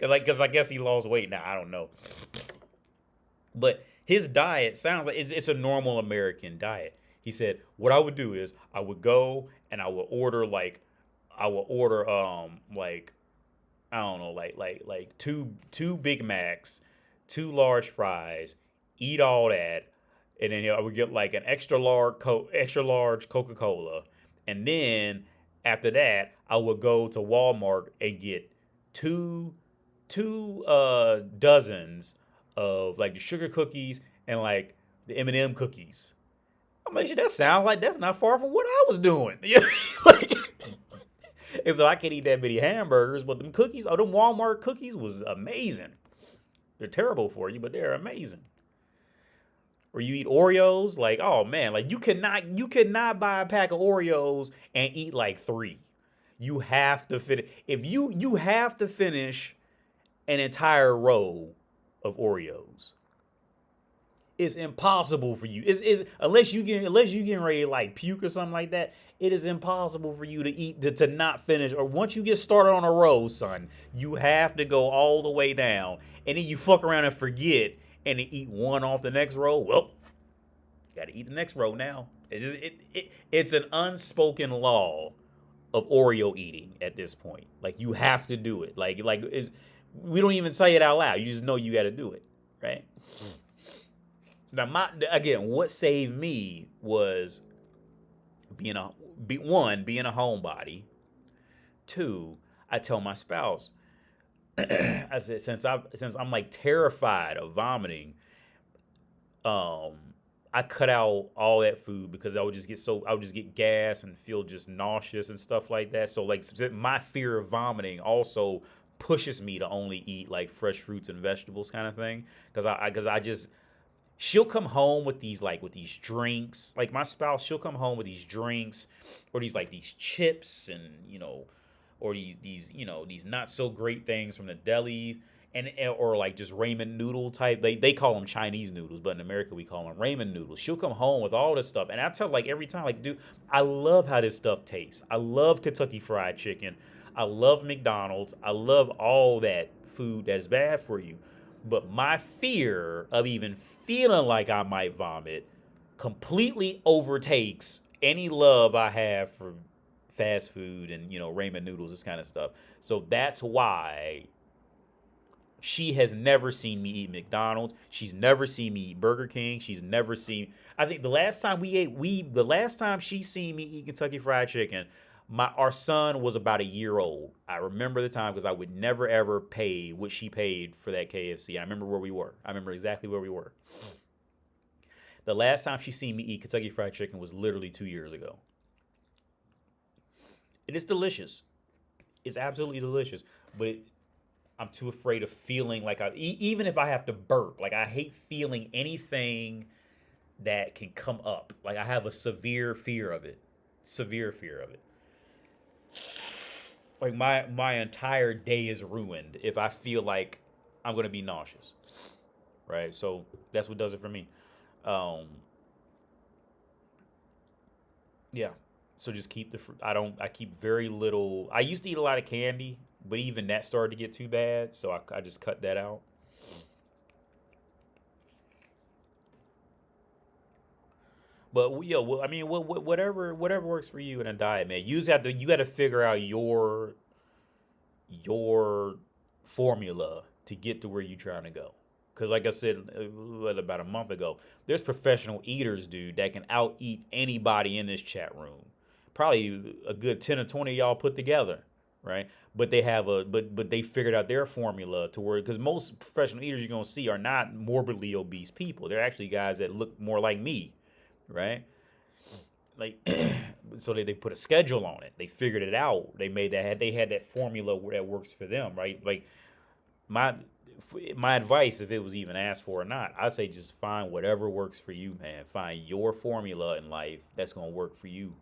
Cause I guess he lost weight now. I don't know. But his diet sounds like it's a normal American diet. He said, what I would do is I would go and I would order like like I don't know, like two Big Macs, two large fries, eat all that, and then I would get like an extra large Coca-Cola, and then after that I would go to Walmart and get two dozens of like the sugar cookies and like the M&M cookies. I'm like, shit, that sounds like that's not far from what I was doing. Like, and so I can't eat that many hamburgers, but them cookies, them Walmart cookies was amazing. They're terrible for you, but they're amazing. Or you eat Oreos, like, oh man, like you cannot buy a pack of Oreos and eat like 3. You have to finish. If you have to finish an entire row of Oreos. It's impossible for you. Is unless you getting ready to like puke or something like that. It is impossible for you to eat to not finish. Or once you get started on a row, son, you have to go all the way down, and then you fuck around and forget, and then eat one off the next row. Well, you got to eat the next row now. It's an unspoken law of Oreo eating at this point. Like you have to do it. We don't even say it out loud. You just know you got to do it, right? Now, what saved me was being a homebody. 2, I tell my spouse, I said, since I'm like terrified of vomiting, I cut out all that food because I would just get gas and feel just nauseous and stuff like that. So like my fear of vomiting also pushes me to only eat like fresh fruits and vegetables kind of thing. She'll come home with these drinks. Like my spouse, she'll come home with these drinks or these chips and, or these not so great things from the deli or like just ramen noodle type. They call them Chinese noodles, but in America we call them ramen noodles. She'll come home with all this stuff. And I tell like every time, like, dude, I love how this stuff tastes. I love Kentucky Fried Chicken. I love McDonald's. I love all that food that's bad for you. But my fear of even feeling like I might vomit completely overtakes any love I have for fast food and, ramen noodles, this kind of stuff. So that's why she has never seen me eat McDonald's. She's never seen me eat Burger King. She's never seen, I think the last time she seen me eat Kentucky Fried Chicken, our son was about a year old. I remember the time because I would never ever pay what she paid for that KFC. I remember where we were. I remember exactly where we were. The last time she seen me eat Kentucky Fried Chicken was literally 2 years ago. It is delicious. It's absolutely delicious. But I'm too afraid of feeling like even if I have to burp, like I hate feeling anything that can come up. Like I have a severe fear of it. Like my entire day is ruined if I feel like I'm gonna be nauseous, right? So that's what does it for me. Yeah. So just keep I keep very little. I used to eat a lot of candy, but even that started to get too bad, so I just cut that out. But I mean, whatever works for you in a diet, man. You got to figure out your formula to get to where you're trying to go. Because like I said about a month ago, there's professional eaters, dude, that can out eat anybody in this chat room. Probably a good 10 or 20 of y'all put together, right? But they figured out their formula to where, because most professional eaters you're gonna see are not morbidly obese people. They're actually guys that look more like me, right? Like, so they put a schedule on it. They figured it out. They had that formula that works for them, right? Like my advice, if it was even asked for or not, I say just find whatever works for you, man. Find your formula in life that's gonna work for you.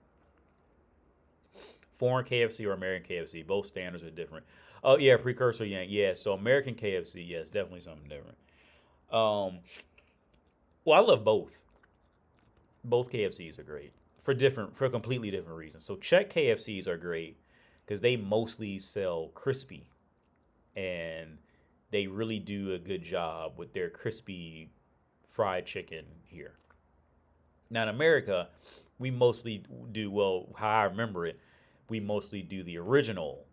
Foreign KFC or American KFC, both standards are different. Oh yeah, precursor yank. Yeah, so American KFC, yes, definitely something different. Um, well, I love both. Both KFCs are great for completely different reasons. So Czech KFCs are great because they mostly sell crispy, and they really do a good job with their crispy fried chicken here. Now in America, we mostly do, well, how I remember it, we mostly do the original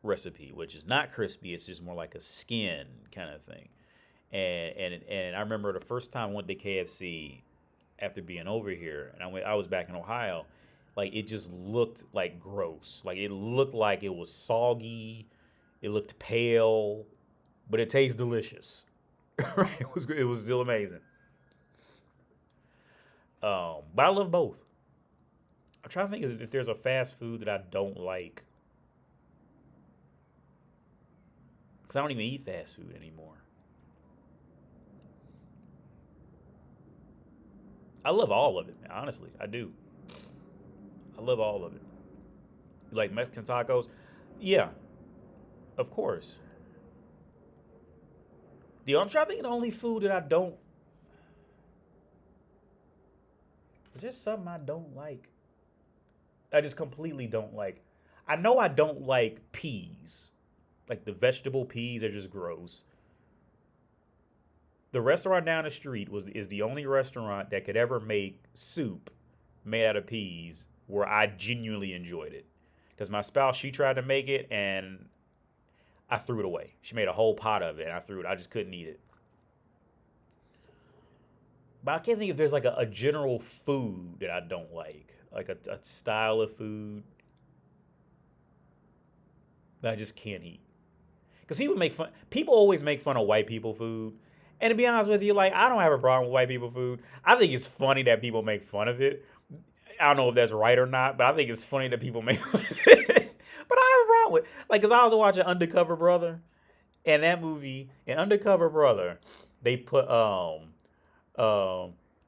recipe, which is not crispy. It's just more like a skin kind of thing. And I remember the first time I went to KFC after being over here, and I was back in Ohio. Like it just looked like gross. Like it looked like it was soggy. It looked pale, but it tastes delicious. Right? It was still amazing. But I love both. I'm trying to think if there's a fast food that I don't like, because I don't even eat fast food anymore. I love all of it, man. Honestly, I do. I love all of it. You like Mexican tacos? Yeah, of course. I'm trying to think of the only food that I don't. Is there something I don't like? I just completely don't like. I know I don't like peas. Like the vegetable peas are just gross. The restaurant down the street is the only restaurant that could ever make soup made out of peas where I genuinely enjoyed it. Because my spouse, she tried to make it and I threw it away. She made a whole pot of it and I threw it. I just couldn't eat it. But I can't think if there's like a general food that I don't like a style of food that I just can't eat. Because people always make fun of white people food. And to be honest with you, like, I don't have a problem with white people food. I think it's funny that people make fun of it. I don't know if that's right or not, but I think it's funny that people make fun of it. But I have a problem with, like, because I was watching Undercover Brother, and that movie, in Undercover Brother, they put,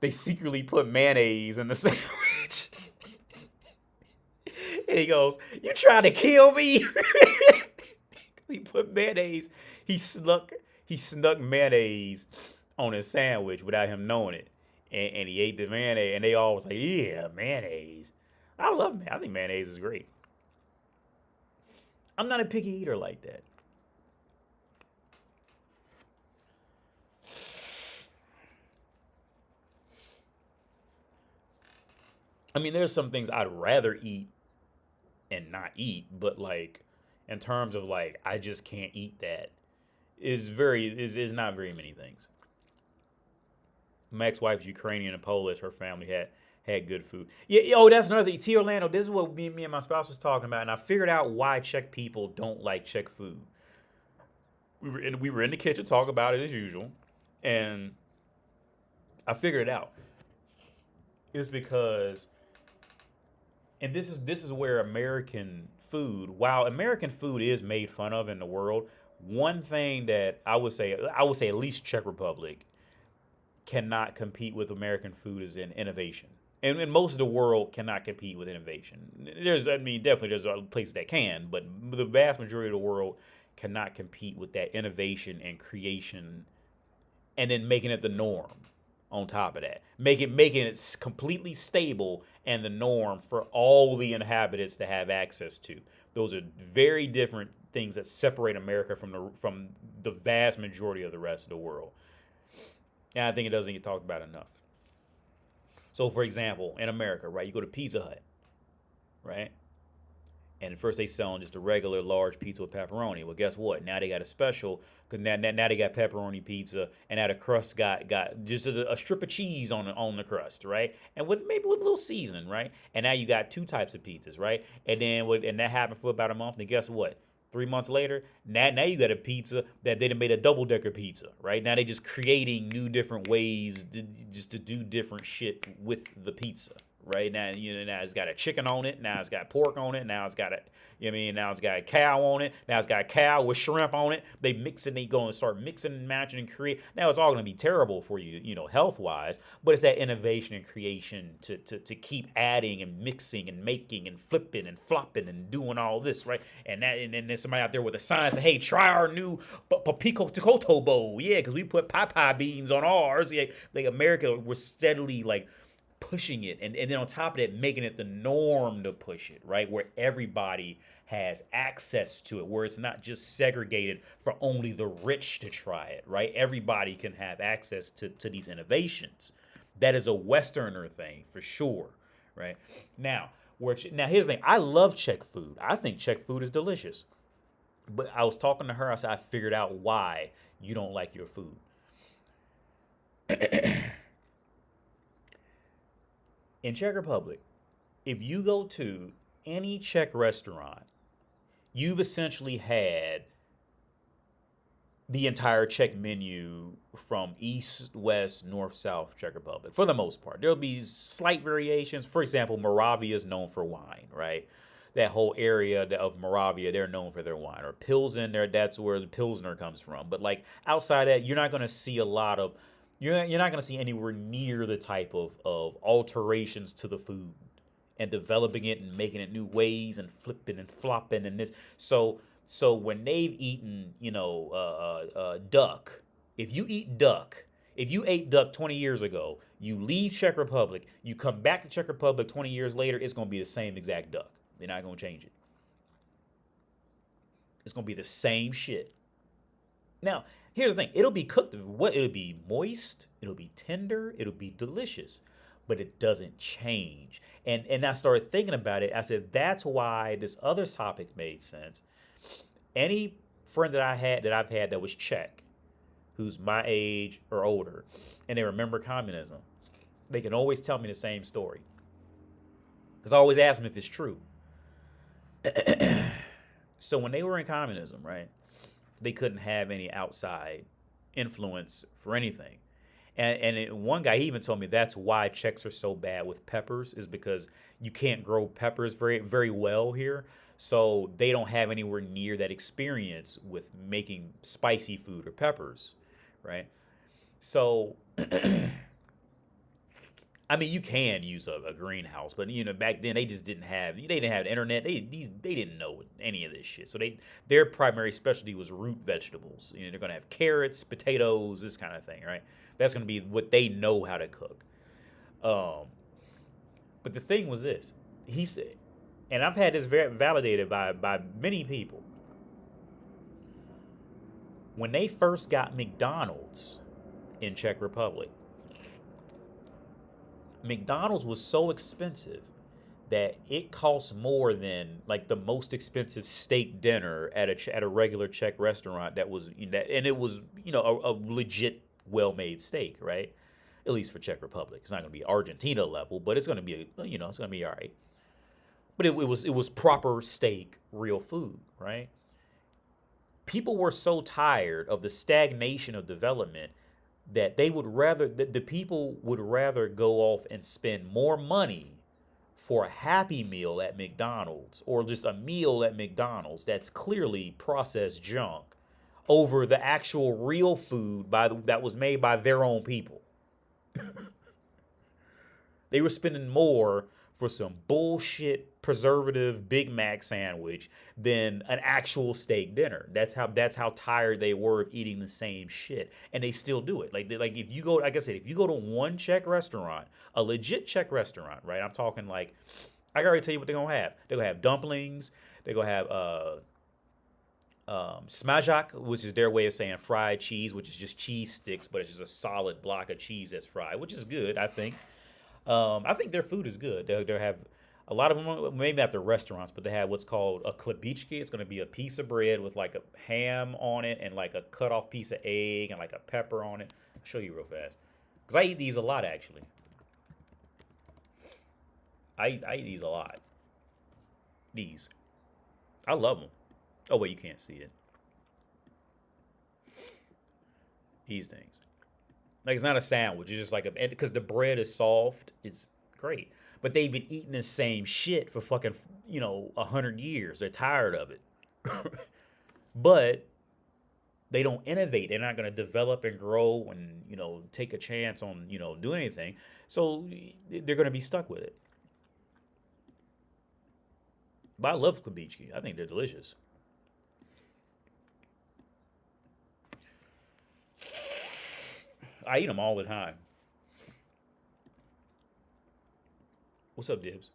they secretly put mayonnaise in the sandwich. And he goes, "You trying to kill me?" He put mayonnaise. He snuck mayonnaise on his sandwich without him knowing it. And he ate the mayonnaise, and they all was like, "Yeah, mayonnaise." I love mayonnaise. I think mayonnaise is great. I'm not a picky eater like that. I mean, there's some things I'd rather eat and not eat, but like in terms of like I just can't eat that is not very many things. My ex-wife's Ukrainian and Polish. Her family had good food. Yeah, oh, that's another thing. T. Orlando, this is what me and my spouse was talking about, and I figured out why Czech people don't like Czech food. We were in the kitchen talking about it as usual, and I figured it out. It was because, and this is where American food, while American food is made fun of in the world, one thing that I would say at least Czech Republic cannot compete with American food is in innovation. And most of the world cannot compete with innovation. Definitely there's places that can, but the vast majority of the world cannot compete with that innovation and creation, and then making it the norm. On top of that, making it completely stable and the norm for all the inhabitants to have access to. Those are very different things that separate America from the vast majority of the rest of the world. And I think it doesn't get talked about enough. So, for example, in America, right, you go to Pizza Hut, right? And at first they selling just a regular large pizza with pepperoni. Well, guess what? Now they got a special, because now they got pepperoni pizza, and now the crust got just a strip of cheese on the crust, right? And maybe with a little seasoning, right? And now you got two types of pizzas, right? And that happened for about a month. And guess what? 3 months later, now you got a pizza that they done made a double-decker pizza, right? Now they just creating new different ways to do different shit with the pizza, right? Now, now it's got a chicken on it. Now it's got pork on it. Now it's got now it's got a cow on it. Now it's got a cow with shrimp on it. They mix it, they go and start mixing and matching and create. Now it's all going to be terrible for you, health wise, but it's that innovation and creation to keep adding and mixing and making and flipping and flopping and doing all this, right? And then there's somebody out there with a sign saying, hey, try our new Papico Tocoto bowl. Yeah, because we put papa beans on ours. Yeah, like America was steadily like pushing it, and then on top of that, making it the norm to push it, right? Where everybody has access to it, where it's not just segregated for only the rich to try it, right? Everybody can have access to these innovations. That is a Westerner thing for sure, right? Now, here's the thing. I love Czech food. I think Czech food is delicious. But I was talking to her. I said, I figured out why you don't like your food. In Czech Republic, if you go to any Czech restaurant, you've essentially had the entire Czech menu from east, west, north, south Czech Republic, for the most part. There'll be slight variations. For example, Moravia is known for wine, right? That whole area of Moravia, they're known for their wine. Or Pilsen, that's where the Pilsner comes from. But like outside that, you're not going to see a lot of, you're not going to see anywhere near the type of alterations to the food and developing it and making it new ways and flipping and flopping and this. So when they've eaten, duck, if you ate duck 20 years ago, you leave Czech Republic, you come back to Czech Republic 20 years later, it's going to be the same exact duck. They're not going to change it. It's going to be the same shit. Now, here's the thing. It'll be cooked. It'll be moist. It'll be tender. It'll be delicious. But it doesn't change. And I started thinking about it. I said, that's why this other topic made sense. Any friend that I've had that was Czech, who's my age or older, and they remember communism, they can always tell me the same story. Because I always ask them if it's true. So when they were in communism, right, they couldn't have any outside influence for anything. And one guy, he even told me that's why Czechs are so bad with peppers, is because you can't grow peppers very, very well here. So they don't have anywhere near that experience with making spicy food or peppers, right? So, I mean, you can use a greenhouse, but back then they just didn't have internet. They didn't know any of this shit. So their primary specialty was root vegetables. They're gonna have carrots, potatoes, this kind of thing, right? That's gonna be what they know how to cook. But the thing was this, he said, and I've had this validated by many people. When they first got McDonald's in Czech Republic, McDonald's was so expensive that it cost more than like the most expensive steak dinner at a regular Czech restaurant and it was a legit well-made steak, right? At least for Czech Republic. It's not going to be Argentina level, but it's going to be it's going to be all right. But it was proper steak, real food, right? People were so tired of the stagnation of development that they would rather, the people would rather go off and spend more money for a Happy Meal at McDonald's or just a meal at McDonald's that's clearly processed junk over the actual real food that was made by their own people. They were spending more for some bullshit preservative Big Mac sandwich than an actual steak dinner. That's how tired they were of eating the same shit, and they still do it. Like if you go, like I said, if you go to one Czech restaurant, a legit Czech restaurant, right? I'm talking like, I can already tell you what they're gonna have. They're gonna have dumplings. They're gonna have smajak, which is their way of saying fried cheese, which is just cheese sticks, but it's just a solid block of cheese that's fried, which is good, I think. I think their food is good. They have a lot of them, maybe not the restaurants, but they have what's called a klebičky. It's going to be a piece of bread with like a ham on it and like a cut off piece of egg and like a pepper on it. I'll show you real fast. Because I eat these a lot, actually. I eat these a lot. These. I love them. Oh, wait, you can't see it. These things. Like, it's not a sandwich. It's just like because the bread is soft. It's great. but they've been eating the same shit for fucking 100 years. They're tired of it, but they don't innovate. They're not going to develop and grow and take a chance on doing anything. So they're going to be stuck with it. But I love Klebitsky. I think they're delicious. I eat them all the time. What's up, Dibs?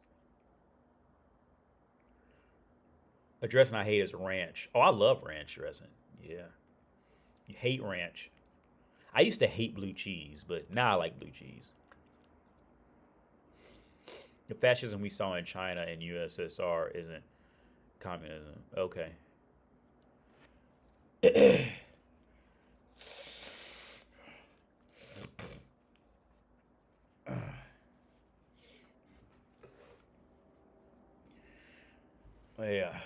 A dressing I hate is ranch. Oh, I love ranch dressing. Yeah. You hate ranch. I used to hate blue cheese, but now I like blue cheese. The fascism we saw in China and USSR isn't communism. Okay. Yeah.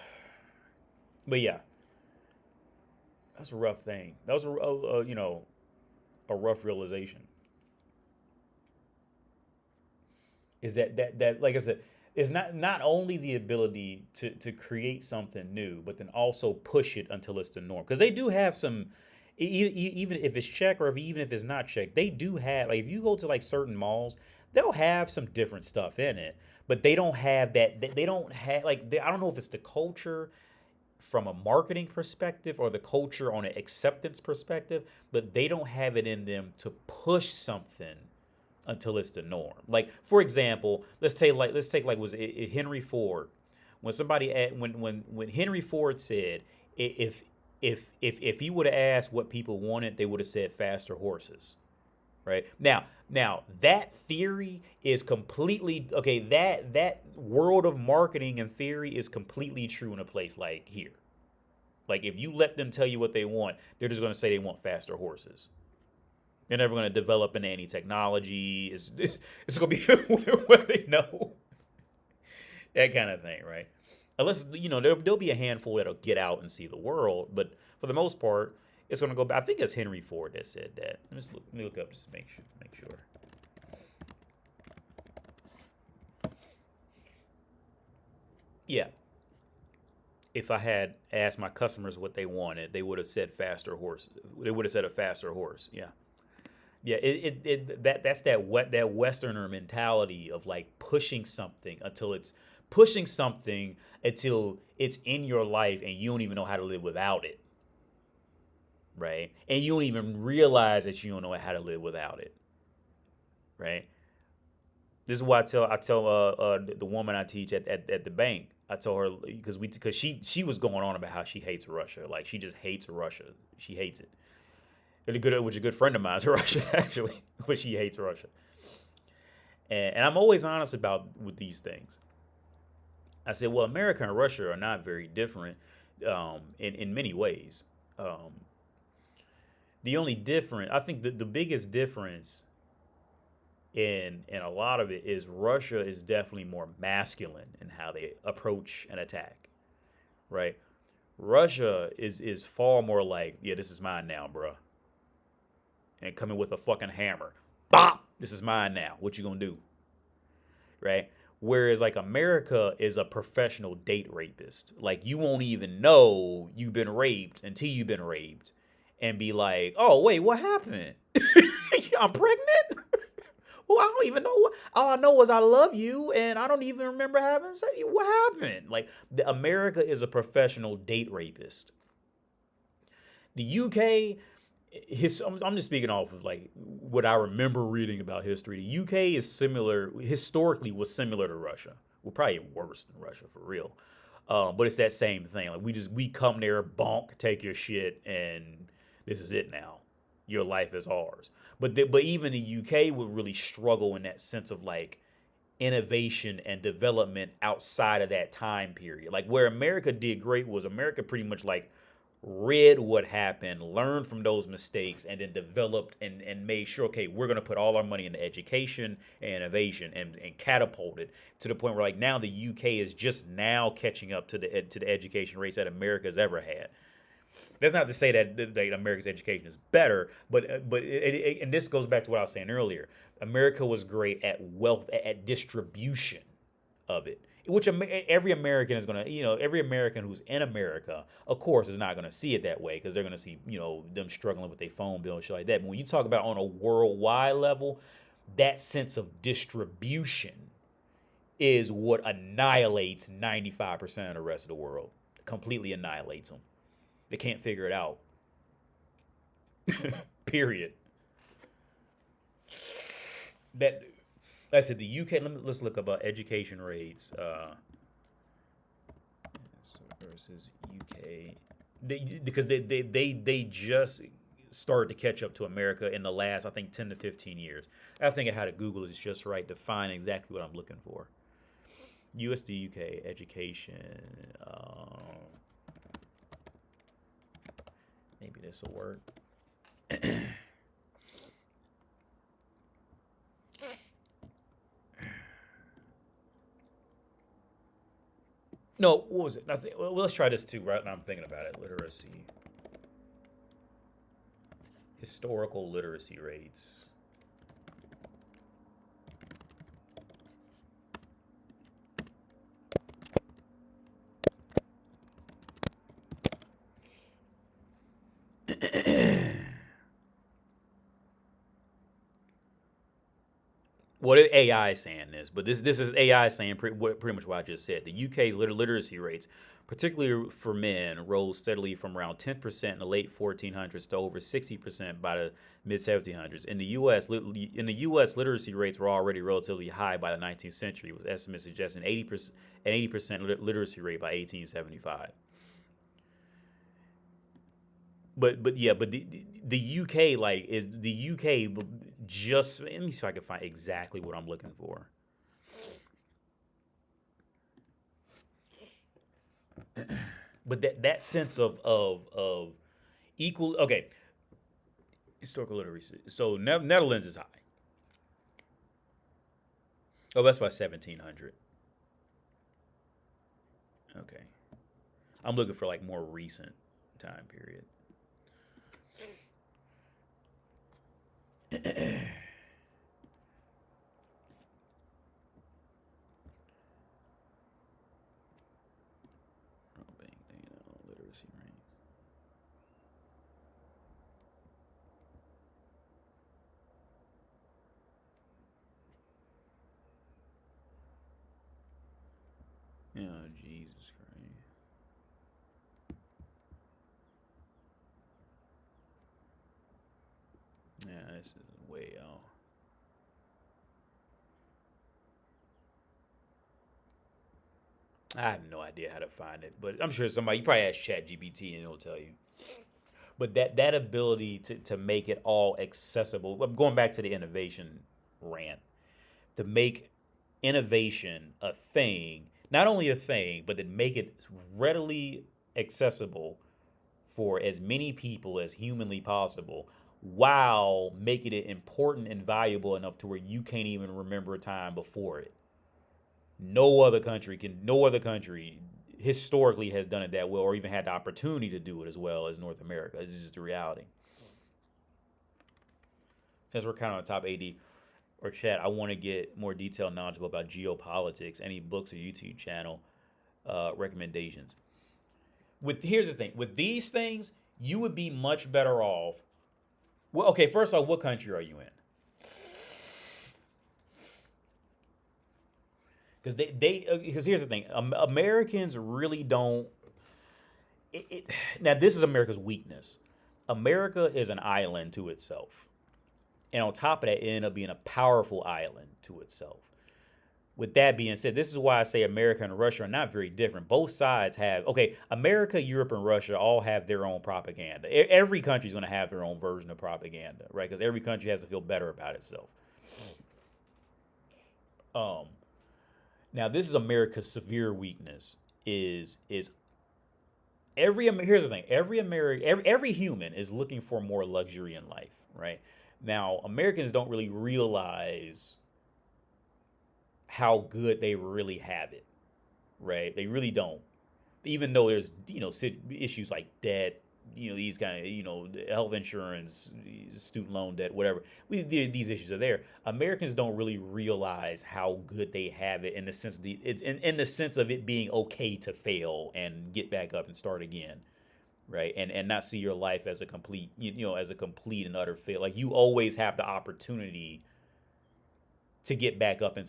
But yeah, that's a rough thing. That was a rough realization. Is that like I said, is not only the ability to create something new, but then also push it until it's the norm. Because they do have some, even if it's check or even if it's not check, they do have, like, if you go to like certain malls, they'll have some different stuff in it, but they don't have that. They don't have like I don't know if it's the culture from a marketing perspective or the culture on an acceptance perspective, but they don't have it in them to push something until it's the norm. Like, for example, let's take like was it Henry Ford, when when Henry Ford said if he would have asked what people wanted, they would have said faster horses. Right? Now that theory is completely okay. That world of marketing and theory is completely true in a place like here. Like, if you let them tell you what they want, they're just going to say they want faster horses. They're never going to develop into any technology. It's going to be what they know. That kind of thing, right? Unless, there'll be a handful that'll get out and see the world. But for the most part, it's going to go back. I think it's Henry Ford that said that. Let me look up just to make sure. Yeah. If I had asked my customers what they wanted, they would have said faster horse. They would have said a faster horse. Yeah. Yeah, that's that Westerner mentality of like pushing something until it's in your life and you don't even know how to live without it, right? And you don't even realize that you don't know how to live without it, right? This is why I tell the woman I teach at the bank. I told her because she was going on about how she hates Russia, like she just hates Russia. She hates it. Which is a good friend of mine is Russia, actually, but she hates Russia. And I'm always honest with these things. I said, well, America and Russia are not very different in many ways. The only difference, I think the biggest difference in a lot of it is Russia is definitely more masculine in how they approach an attack, right? Russia is far more like, yeah, this is mine now, bruh. And coming with a fucking hammer. Bop! This is mine now. What you gonna do? Right? Whereas like America is a professional date rapist. Like, you won't even know you've been raped until you've been raped and be like, oh wait, what happened? I'm pregnant? Well, I don't even know what. All I know is I love you, and I don't even remember having sex. What happened? Like, America is a professional date rapist. The UK, I'm just speaking off of like what I remember reading about history. The UK is historically was similar to Russia. Well, probably worse than Russia for real. But it's that same thing. Like, we come there, bonk, take your shit, and this is it now. Your life is ours. But even the UK would really struggle in that sense of like innovation and development outside of that time period. Like, where America did great was America pretty much like read what happened, learned from those mistakes, and then developed and made sure, okay, we're going to put all our money into education and innovation and catapulted to the point where like now the UK is just now catching up to the education rates that America's ever had. That's not to say that America's education is better, but and this goes back to what I was saying earlier. America was great at wealth at distribution of it, which every American is gonna, every American who's in America, of course, is not gonna see it that way because they're gonna see, them struggling with their phone bill and shit like that. But when you talk about on a worldwide level, that sense of distribution is what annihilates 95% of the rest of the world. Completely annihilates them. They can't figure it out. Period. That's it. The UK. Let's look up education rates versus UK. Because they just started to catch up to America in the last, I think, 10 to 15 years. I think I had to Google this just right to find exactly what I'm looking for. US to UK education. Maybe this will work. No, what was it? Well, let's try this too. Right now, I'm thinking about it. Literacy, historical literacy rates. What AI is saying this, but this is AI saying pretty much what I just said. The UK's literacy rates, particularly for men, rose steadily from around 10% in the late 1400s to over 60% by the mid 1700s. In the U.S., literacy rates were already relatively high by the 19th century, with estimates suggesting 80% literacy rate by 1875. But the UK is the UK just, let me see if I can find exactly what I'm looking for. But that sense of equal, okay, historical literacy. So Netherlands is high. Oh, that's by 1700. Okay, I'm looking for like more recent time period. Literacy rate. Oh, Jesus Christ. Yeah, this is way out. I have no idea how to find it, but I'm sure somebody, you probably ask ChatGPT and it'll tell you. But that ability to make it all accessible, I'm going back to the innovation rant, to make innovation a thing, not only a thing, but to make it readily accessible for as many people as humanly possible, while making it important and valuable enough to where you can't even remember a time before it. No other country historically has done it that well, or even had the opportunity to do it as well as North America. It's just the reality. Since we're kind of on top AD or chat, I want to get more detailed knowledgeable about geopolitics. Any books or YouTube channel recommendations? Here's the thing. With these things, you would be much better off. Well, okay, first off, what country are you in? Because here's the thing, Americans really don't. Now, this is America's weakness. America is an island to itself, and on top of that, it ended up being a powerful island to itself. With that being said, this is why I say America and Russia are not very different. Both sides have, okay, America, Europe, and Russia all have their own propaganda. Every country is going to have their own version of propaganda, right? Because every country has to feel better about itself. Now, this is America's severe weakness. Here's the thing. Every human is looking for more luxury in life, right? Now, Americans don't really realize how good they really have it, right? They really don't. Even though there's, issues like debt, these kind of, health insurance, student loan debt, whatever. These issues are there. Americans don't really realize how good they have it, in the sense it's in the sense of it being okay to fail and get back up and start again, right? And not see your life as a complete, as a complete and utter fail. Like, you always have the opportunity to get back up in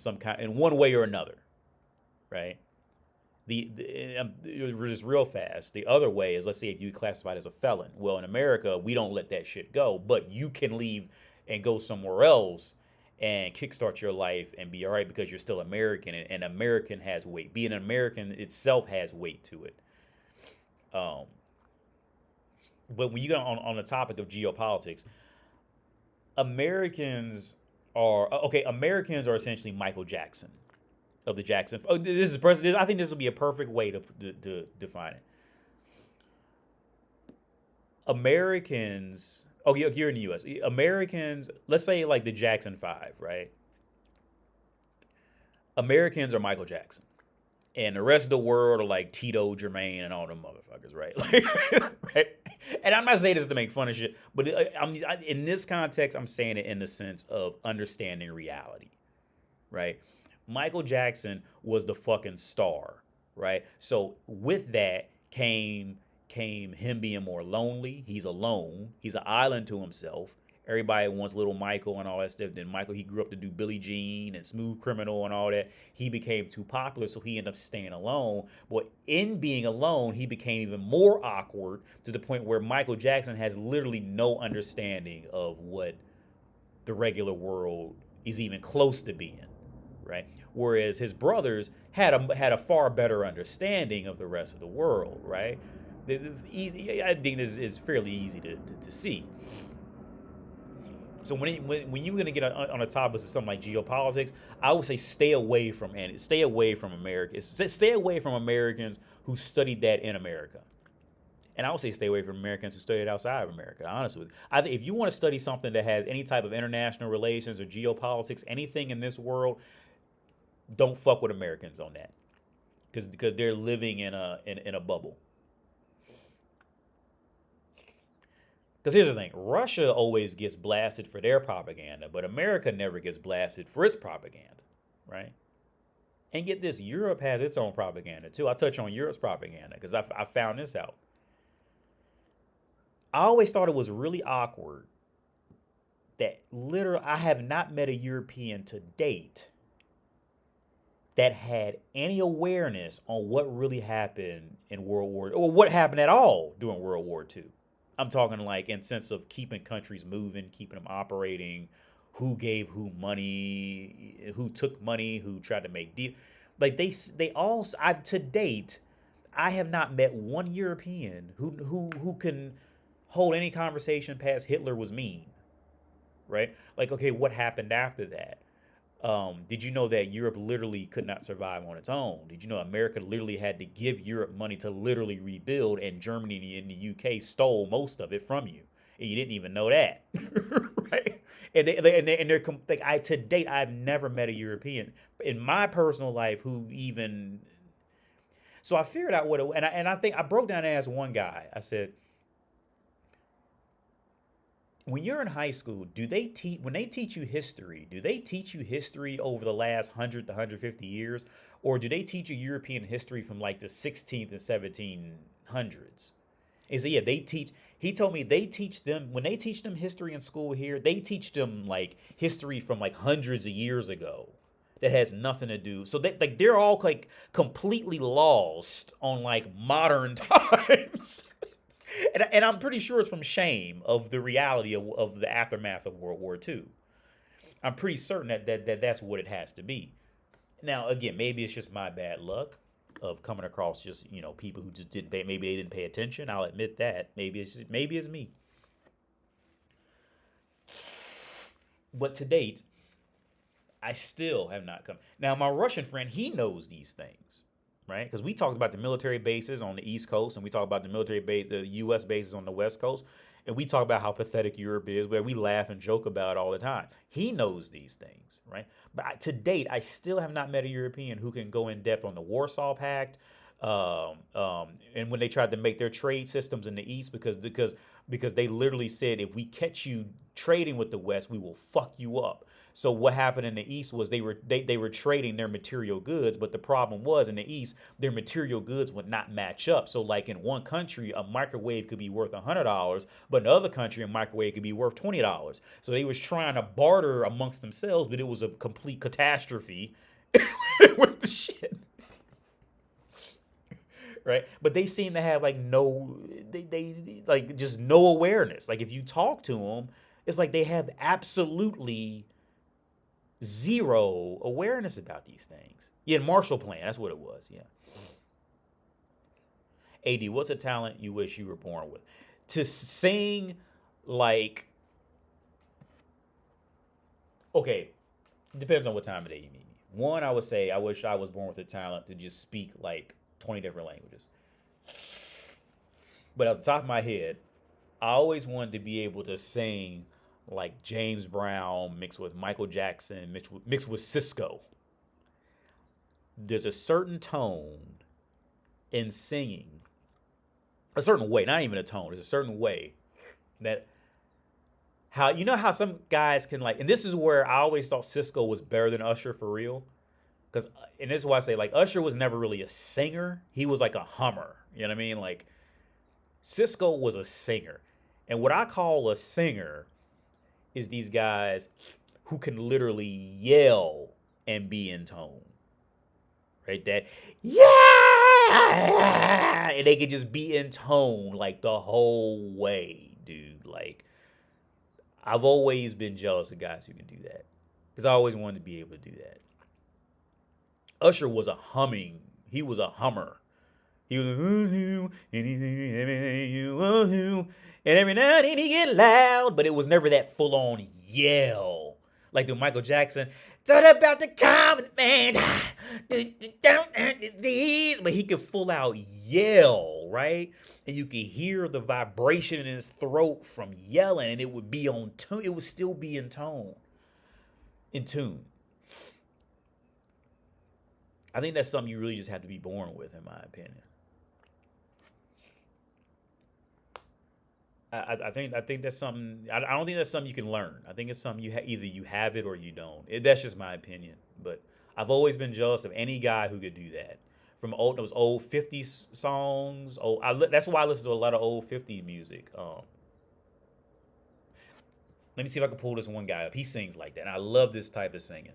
one way or another, right? Just real fast. The other way is, let's say if you classified as a felon. Well, in America, we don't let that shit go, but you can leave and go somewhere else and kickstart your life and be all right, because you're still American, and American has weight. Being an American itself has weight to it. But when you go on the topic of geopolitics, Americans are essentially Michael Jackson of the Jackson. Oh, this is president. I think this will be a perfect way to define it. Americans. Oh, you're in the U.S. Americans. Let's say like the Jackson 5, right? Americans are Michael Jackson, and the rest of the world are like Tito, Jermaine, and all them motherfuckers, right? Right. And I'm not saying this to make fun of shit, but in this context, I'm saying it in the sense of understanding reality, right? Michael Jackson was the fucking star, right? So with that came him being more lonely. He's alone. He's an island to himself. Everybody wants little Michael and all that stuff. Then Michael, he grew up to do Billie Jean and Smooth Criminal and all that. He became too popular, so he ended up staying alone. But in being alone, he became even more awkward, to the point where Michael Jackson has literally no understanding of what the regular world is even close to being. Right? Whereas his brothers had a far better understanding of the rest of the world, right? I think this is fairly easy to see. So when you're gonna get on a topic of something like geopolitics, I would say stay away from Americans. Stay away from Americans who studied that in America. And I would say stay away from Americans who studied outside of America, honestly. I think if you want to study something that has any type of international relations or geopolitics, anything in this world, don't fuck with Americans on that, because they're living in a bubble. Because here's the thing, Russia always gets blasted for their propaganda, but America never gets blasted for its propaganda, right? And get this, Europe has its own propaganda too. I'll touch on Europe's propaganda because I found this out. I always thought it was really awkward that literally I have not met a European to date that had any awareness on what really happened in World War, or what happened at all during World War II. I'm talking like in sense of keeping countries moving, keeping them operating, who gave who money, who took money, who tried to make deals. Like to date, I have not met one European who can hold any conversation past Hitler was mean, right? Like, okay, what happened after that? Did you know that Europe literally could not survive on its own? Did you know America literally had to give Europe money to literally rebuild, and Germany and the UK stole most of it from you, and you didn't even know that, right? And they're like, to date, I've never met a European in my personal life who even. So I figured out I think I broke down and asked one guy. I said, when you're in high school, when they teach you history, do they teach you history over the last 100 to 150 years? Or do they teach you European history from like the 16th and 1700s? And so, yeah, he told me when they teach them history in school here, they teach them like history from like hundreds of years ago that has nothing to do. So they're all like completely lost on like modern times. And I'm pretty sure it's from shame of the reality of the aftermath of World War II. I'm pretty certain that that's what it has to be. Now, again, maybe it's just my bad luck of coming across just, people who just maybe they didn't pay attention. I'll admit that. Maybe it's me. But to date, I still have not come. Now, my Russian friend, he knows these things. Right? Because we talked about the military bases on the East Coast, and we talked about the U.S. bases on the West Coast, and we talk about how pathetic Europe is, where we laugh and joke about it all the time. He knows these things, right? But to date, I still have not met a European who can go in depth on the Warsaw Pact, And when they tried to make their trade systems in the East, because they literally said, if we catch you trading with the West, we will fuck you up. So what happened in the East was they were trading their material goods, but the problem was in the East their material goods would not match up. So like in one country a microwave could be worth $100, but in another country a microwave could be worth $20. So they was trying to barter amongst themselves, but it was a complete catastrophe with the shit. Right, but they seem to have like they like just no awareness. Like if you talk to them, it's like they have absolutely zero awareness about these things. Yeah, Marshall Plan, that's what it was. Yeah. AD, what's a talent you wish you were born with? To sing like, okay, depends on what time of day you mean. One, I would say I wish I was born with a talent to just speak like 20 different languages. But off the top of my head, I always wanted to be able to sing like James Brown mixed with Michael Jackson, mixed with Cisco. There's a certain tone in singing, a certain way, not even a tone, there's a certain way that how, you know how some guys can like, and this is where I always thought Cisco was better than Usher for real. Because, and this is why I say, like, Usher was never really a singer. He was like a hummer. You know what I mean? Like, Cisco was a singer. And what I call a singer is these guys who can literally yell and be in tone. Right? That, yeah! And they can just be in tone, like, the whole way, dude. Like, I've always been jealous of guys who can do that. Because I always wanted to be able to do that. Usher was a humming. He was a hummer. He was anything, everything you want to, and every now and then he get loud, but it was never that full on yell like the Michael Jackson. Talk about the common man, but he could full out yell, right? And you could hear the vibration in his throat from yelling, and it would be on tune. It would still be in tune. I think that's something you really just have to be born with, in my opinion. I think that's something. I don't think that's something you can learn. I think it's something either you have it or you don't. That's just my opinion. But I've always been jealous of any guy who could do that. From those old 50s songs. That's why I listen to a lot of old 50s music. Let me see if I can pull this one guy up. He sings like that, and I love this type of singing.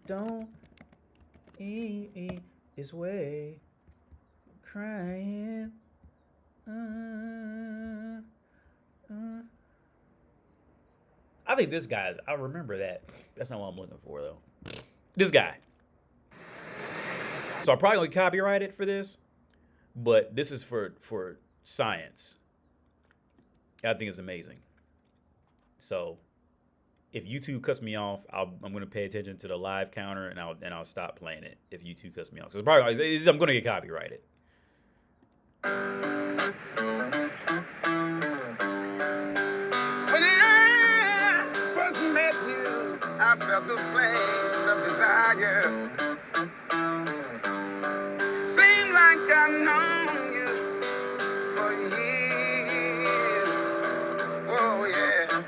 Don't eat his way, crying. I think this guy's. I remember that. That's not what I'm looking for though. This guy. So I'm probably gonna copyright it for this, but this is for science. I think it's amazing. So if YouTube cuts me off, I'm going to pay attention to the live counter and I'll stop playing it if YouTube cuts me off. Because I'm going to get copyrighted. When I first met you, I felt the flames of desire. Seemed like I've known you for years. Oh yeah.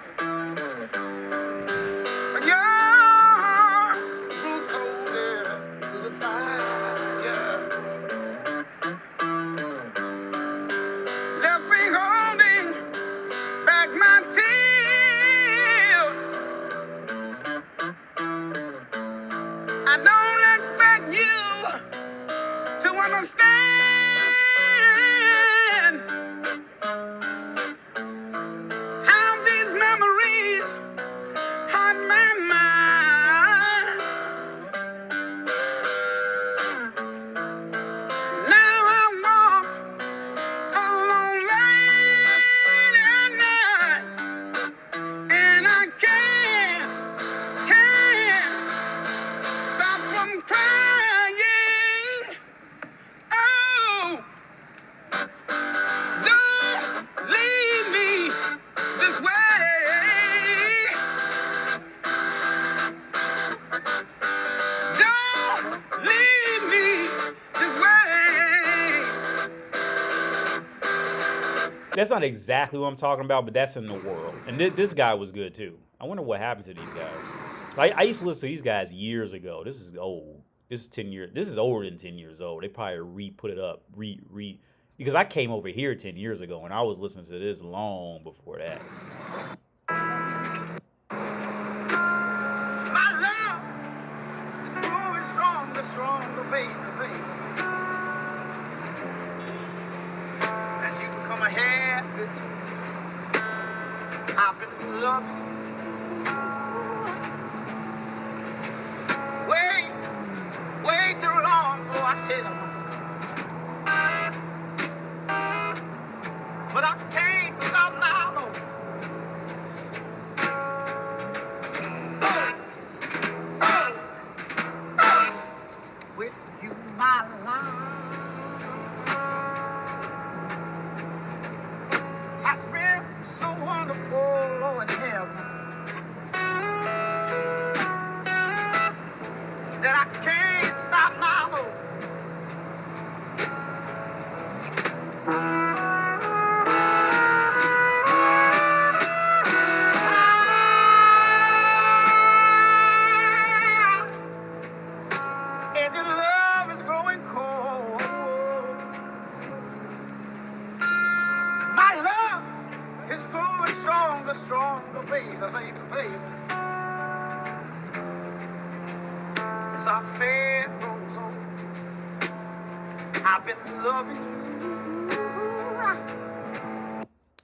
I don't expect you to understand how these memories haunt my mind. Now I walk alone late at night, and I can't stop from crying. Oh, That's not exactly what I'm talking about, but that's in the world. And this guy was good too. I wonder what happened to these guys. I used to listen to these guys years ago. This is old. This is 10 years. This is older than 10 years old. They probably re-put it up, because I came over here 10 years ago and I was listening to this long before that. My love is growing stronger, stronger, baby, baby. As you become a habit, I've been loving. Way too long, go ahead. But I can't stop now, no. With you, my life has been so wonderful, Lord, it has that I can't stop now, no. And your love is growing cold. My love is growing stronger, stronger, baby, baby, baby. As our fair grows old, I've been loving you.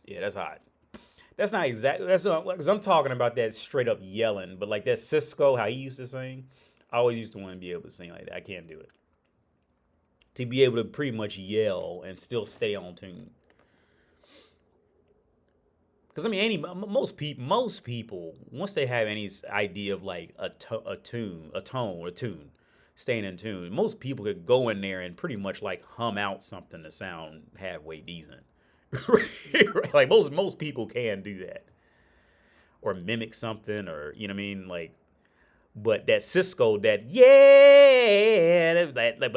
Yeah, that's hot. That's not exactly. That's because I'm talking about that straight up yelling, but like that Cisco, how he used to sing. I always used to want to be able to sing like that. I can't do it. To be able to pretty much yell and still stay on tune. Because I mean, most people, once they have any idea of like a tone, staying in tune, most people could go in there and pretty much like hum out something to sound halfway decent. Like most people can do that, or mimic something, or you know what I mean, like. But that Cisco, but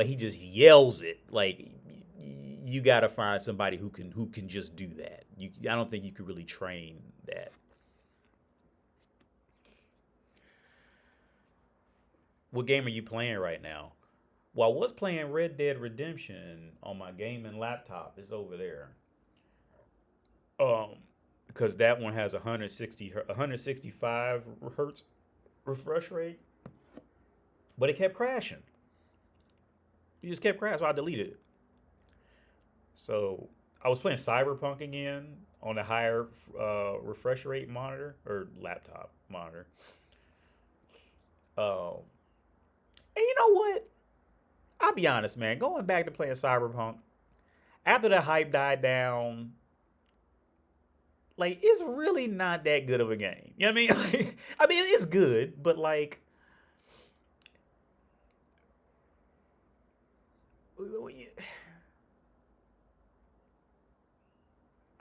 he just yells it. Like you gotta find somebody who can just do that. I don't think you could really train that. What game are you playing right now? Well, I was playing Red Dead Redemption on my gaming laptop. It's over there. Because that one has 165 hertz refresh rate, but it kept crashing. It just kept crashing, so I deleted it. So I was playing Cyberpunk again on a higher refresh rate monitor or laptop monitor. And you know what? I'll be honest, man. Going back to playing Cyberpunk after the hype died down, like it's really not that good of a game. You know what I mean? I mean, it's good, but like,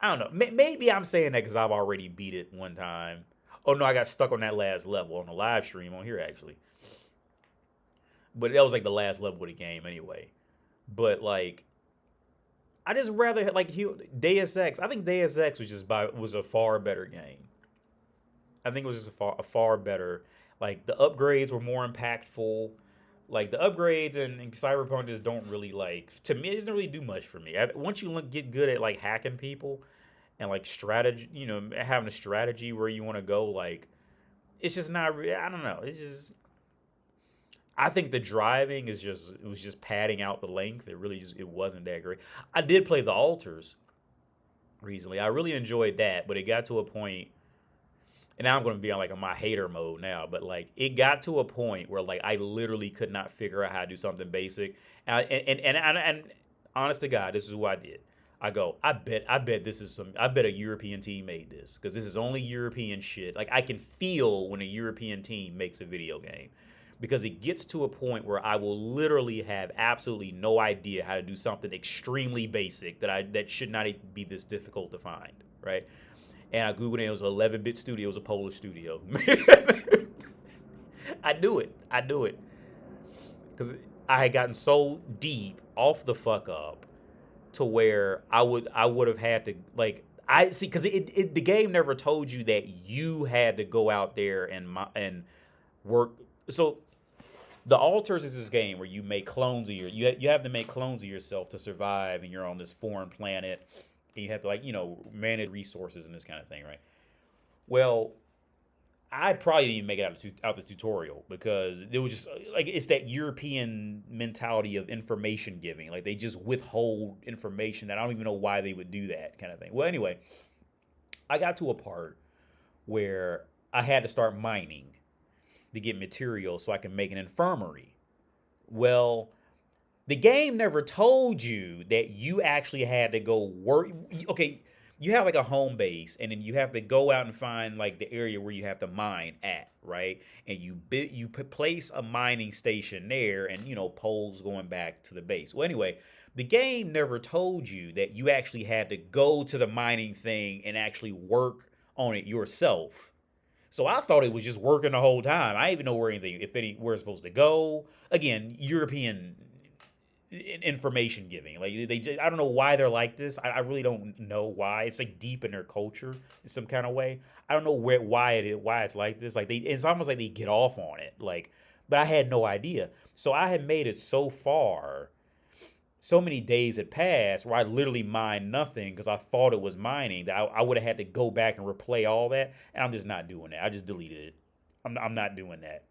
I don't know. Maybe I'm saying that because I've already beat it one time. Oh no, I got stuck on that last level on the live stream on here actually. But that was like the last level of the game anyway. But like, I just rather like Deus Ex. I think Deus Ex was a far better game. I think it was just a far better. Like the upgrades were more impactful. Like the upgrades and Cyberpunk just don't really like. To me, it doesn't really do much for me. Once you get good at like hacking people and like strategy, you know, having a strategy where you want to go, like it's just not. I don't know. It's just. I think the driving it was just padding out the length. It wasn't that great. I did play The Alters recently. I really enjoyed that, but it got to a point, and now I'm going to be on like my hater mode now, but like it got to a point where like I literally could not figure out how to do something basic. And honest to God, this is what I did. I bet a European team made this because this is only European shit. Like I can feel when a European team makes a video game. Because it gets to a point where I will literally have absolutely no idea how to do something extremely basic that should not be this difficult to find, right? And I Googled it. It was an 11-bit studio. It was a Polish studio. I do it. Because I had gotten so deep off the fuck up to where I would have had to like I see because the game never told you that you had to go out there and work. So the alters is this game where you make clones of you have to make clones of yourself to survive, and you're on this foreign planet, and you have to like manage resources and this kind of thing, right? Well, I probably didn't even make it out the tutorial because it was just like it's that European mentality of information giving. Like they just withhold information that I don't even know why they would do that kind of thing. Well, anyway, I got to a part where I had to start mining to get material so I can make an infirmary. Well, the game never told you that you actually had to go work. Okay, you have like a home base, and then you have to go out and find like the area where you have to mine at, right? And you place a mining station there, and poles going back to the base. Well, anyway, the game never told you that you actually had to go to the mining thing and actually work on it yourself. So I thought it was just working the whole time. I didn't even know where it's supposed to go. Again, European information giving. Like I don't know why they're like this. I really don't know why. It's like deep in their culture in some kind of way. I don't know why it's like this. Like it's almost like they get off on it. Like, but I had no idea. So I had made it so far. So many days had passed where I literally mined nothing because I thought it was mining that I would have had to go back and replay all that. And I'm just not doing that. I just deleted it. I'm not doing that.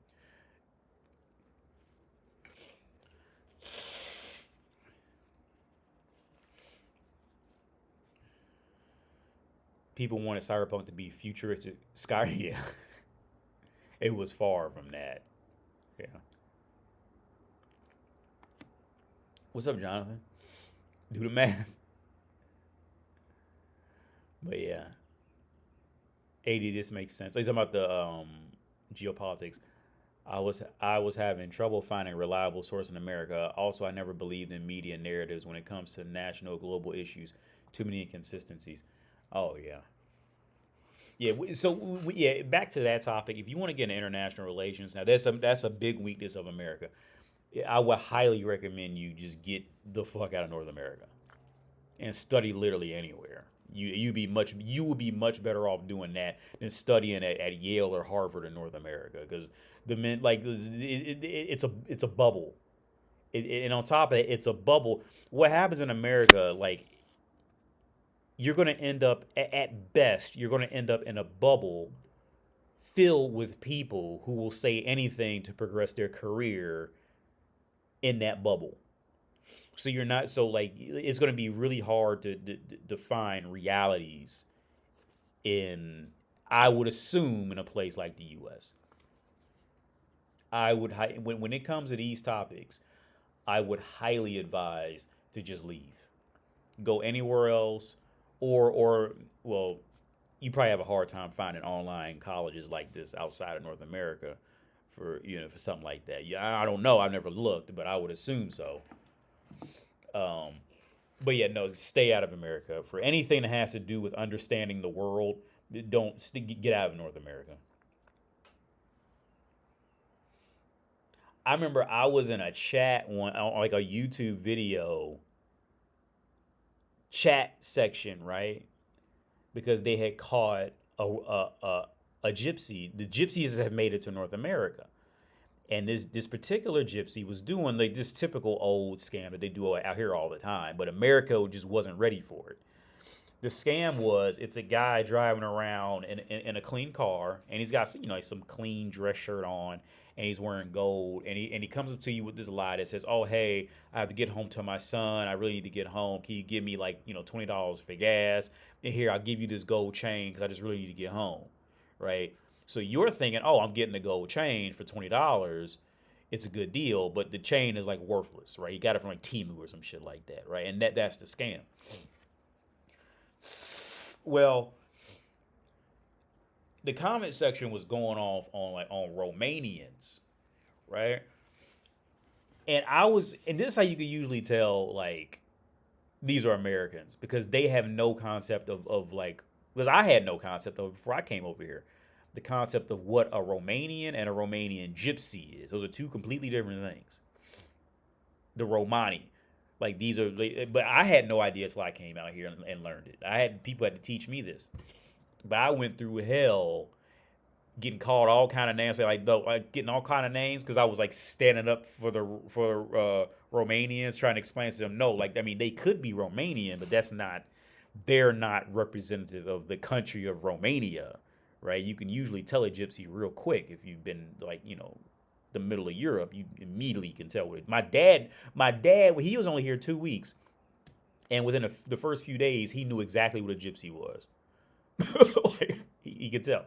People wanted Cyberpunk to be futuristic. Sky, yeah, it was far from that. Yeah. What's up, Jonathan? Do the math. But yeah, 80. This makes sense. So he's talking about the geopolitics. I was having trouble finding a reliable source in America. Also, I never believed in media narratives when it comes to national global issues. Too many inconsistencies. Oh yeah. Yeah, yeah, back to that topic. If you want to get into international relations, now that's a big weakness of America. Yeah, I would highly recommend you just get the fuck out of North America and study literally anywhere. You would be much better off doing that than studying at Yale or Harvard in North America because the men like it's a bubble. And on top of it, it's a bubble. What happens in America, like you're going to end up at best you're going to end up in a bubble filled with people who will say anything to progress their career in that bubble. So you're not so like it's going to be really hard to define realities in I would assume in a place like the US. When it comes to these topics, I would highly advise to just leave. Go anywhere else or well, you probably have a hard time finding online colleges like this outside of North America for something like that. Yeah, I don't know. I've never looked, but I would assume so. But yeah, no, stay out of America for anything that has to do with understanding the world. Don't get out of North America. I remember I was in a chat one on like a YouTube video chat section, right? Because they had caught a gypsy. The gypsies have made it to North America. And this particular gypsy was doing like this typical old scam that they do out here all the time, but America just wasn't ready for it. The scam was it's a guy driving around in a clean car, and he's got some clean dress shirt on, and he's wearing gold, and he comes up to you with this lie that says, "Oh hey, I have to get home to my son. I really need to get home. Can you give me like $20 for gas? And here I'll give you this gold chain because I just really need to get home." Right? So you're thinking, oh, I'm getting the gold chain for $20. It's a good deal, but the chain is like worthless, right? You got it from like Temu or some shit like that, right? And that's the scam. Well, the comment section was going off on Romanians, right? And this is how you could usually tell like these are Americans because they have no concept of like because I had no concept of it before I came over here. The concept of what a Romanian and a Romanian gypsy is. Those are two completely different things. The Romani. Like these are, but I had no idea until I came out here and learned it. I had people had to teach me this, but I went through hell getting called all kind of names, like getting all kind of names because I was like standing up for Romanians, trying to explain to them, no, like I mean they could be Romanian, but they're not representative of the country of Romania, right? You can usually tell a gypsy real quick if you've been like the middle of Europe. You immediately can tell it. My dad, he was only here 2 weeks, and within the first few days, he knew exactly what a gypsy was. Like, he could tell.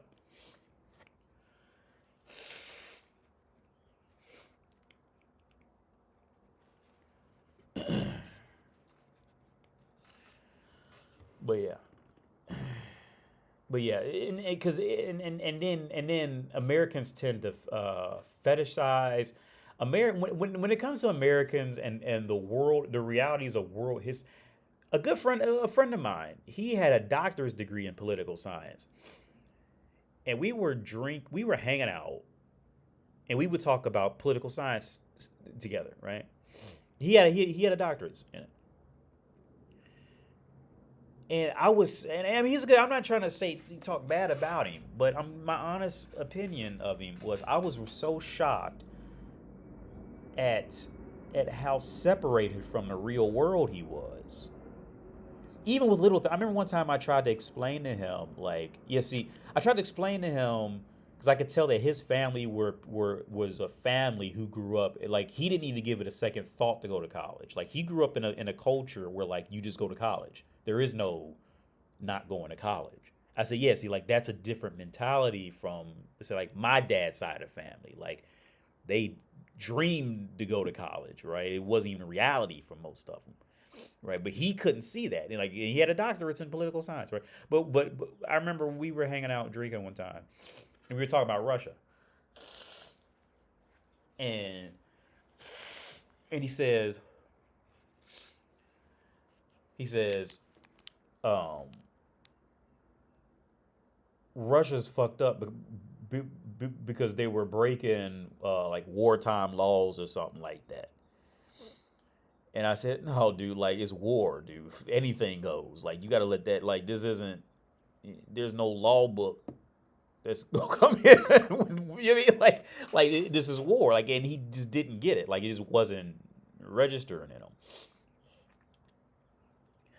But yeah, and then Americans tend to fetishize when it comes to Americans and the world, the realities of world. A friend of mine, he had a doctor's degree in political science, and we were hanging out, and we would talk about political science together, right? He had a doctorate in it. And I mean, he's good. I'm not trying to talk bad about him, but my honest opinion of him was I was so shocked at how separated from the real world he was. Even with little I remember one time I tried to explain to him, I tried to explain to him because I could tell that his family was a family who grew up like he didn't even give it a second thought to go to college. Like he grew up in a culture where like you just go to college. There is no not going to college. I said, yeah, see, like that's a different mentality from say like my dad's side of the family. Like they dreamed to go to college, right? It wasn't even a reality for most of them. Right, but he couldn't see that. And like he had a doctorate in political science, right? But I remember we were hanging out drinking one time, and we were talking about Russia, and he says, Russia's fucked up because they were breaking like wartime laws or something like that. And I said, no, dude, like it's war, dude. Anything goes. Like you got to let that. Like this isn't. There's no law book that's gonna come in. You know what I mean? Like this is war. Like, and he just didn't get it. Like it just wasn't registering in him.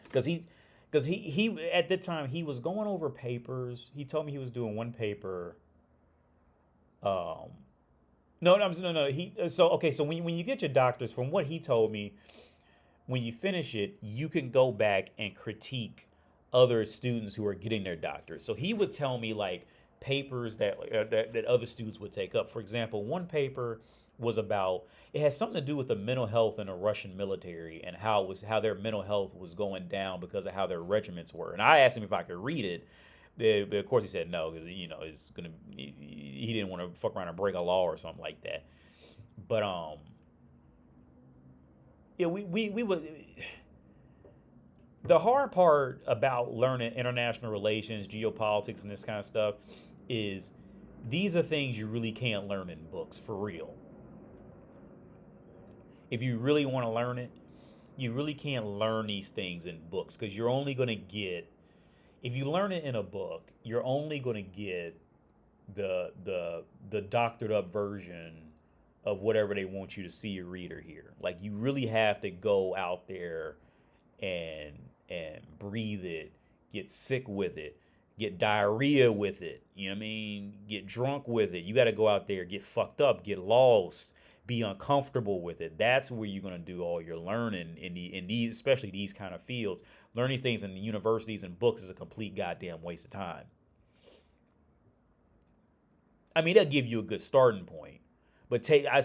Because he at the time he was going over papers. He told me he was doing one paper. No. So when you get your doctors, from what he told me, when you finish it, you can go back and critique other students who are getting their doctorate. So he would tell me like papers that other students would take up. For example, one paper was about it has something to do with the mental health in the Russian military and how their mental health was going down because of how their regiments were. And I asked him if I could read it. But of course he said no because he didn't want to fuck around and break a law or something like that. But yeah, we would. The hard part about learning international relations, geopolitics, and this kind of stuff is these are things you really can't learn in books for real. If you really want to learn it, you really can't learn these things in books because you're only going to get. If you learn it in a book, you're only going to get the doctored up version of whatever they want you to see or read or hear. Like you really have to go out there and breathe it, get sick with it, get diarrhea with it. You know what I mean? Get drunk with it. You got to go out there, get fucked up, get lost, be uncomfortable with it. That's where you're going to do all your learning in these, especially these kind of fields. Learning these things in the universities and books is a complete goddamn waste of time. I mean, they'll give you a good starting point, but take it. I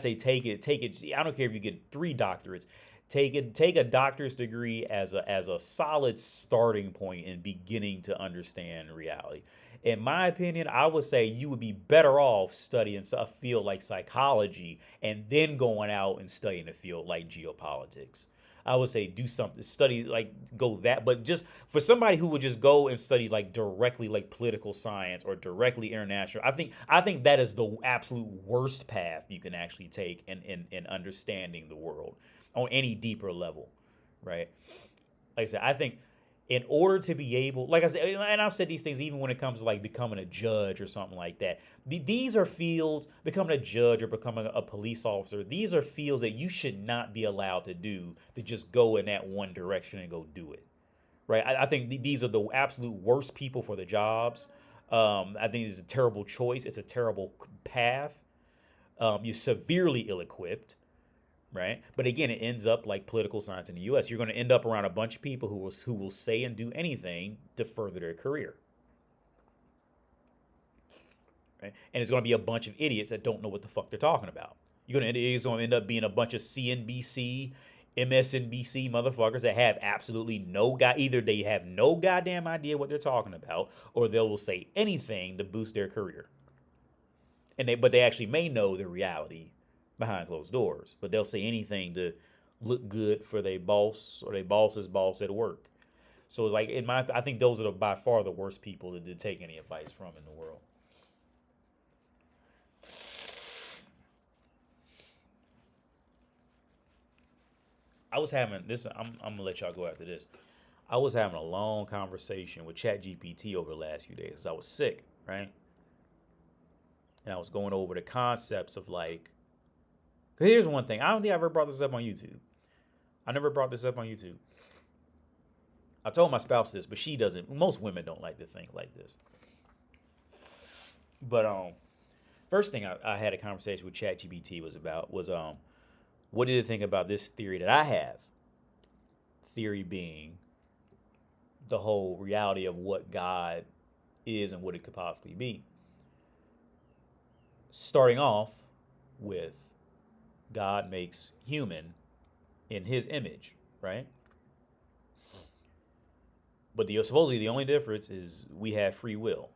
don't care if you get 3 doctorates. Take a doctor's degree as a solid starting point in beginning to understand reality. In my opinion, I would say you would be better off studying a field like psychology and then going out and studying a field like geopolitics. I would say do something, study like go that, but just for somebody who would just go and study like directly like political science or directly international, I think that is the absolute worst path you can actually take in understanding the world on any deeper level. right? Like I said, I think in order to be able, like I said, and I've said these things even when it comes to like becoming a judge or something like that. These are fields, becoming a judge or becoming a police officer, these are fields that you should not be allowed to do, to just go in that one direction and go do it. Right? I think these are the absolute worst people for the jobs. I think it's a terrible choice. It's a terrible path. You're severely ill-equipped, right? But again, it ends up like political science in the U.S. You're going to end up around a bunch of people who will say and do anything to further their career, right? And it's going to be a bunch of idiots that don't know what the fuck they're talking about. It's going to end up being a bunch of CNBC, MSNBC motherfuckers that have absolutely either they have no goddamn idea what they're talking about, or they will say anything to boost their career. But they actually may know the reality behind closed doors, but they'll say anything to look good for their boss or their boss's boss at work. So it's like, I think those are by far the worst people to take any advice from in the world. I was having this. I'm gonna let y'all go after this. I was having a long conversation with ChatGPT over the last few days. I was sick, right? And I was going over the concepts of like. Here's one thing. I don't think I ever brought this up on YouTube. I never brought this up on YouTube. I told my spouse this, but she doesn't. Most women don't like to think like this. But first thing I had a conversation with ChatGPT was what did it think about this theory that I have? Theory being the whole reality of what God is and what it could possibly be. Starting off with God makes human in his image, right? But supposedly the only difference is we have free will.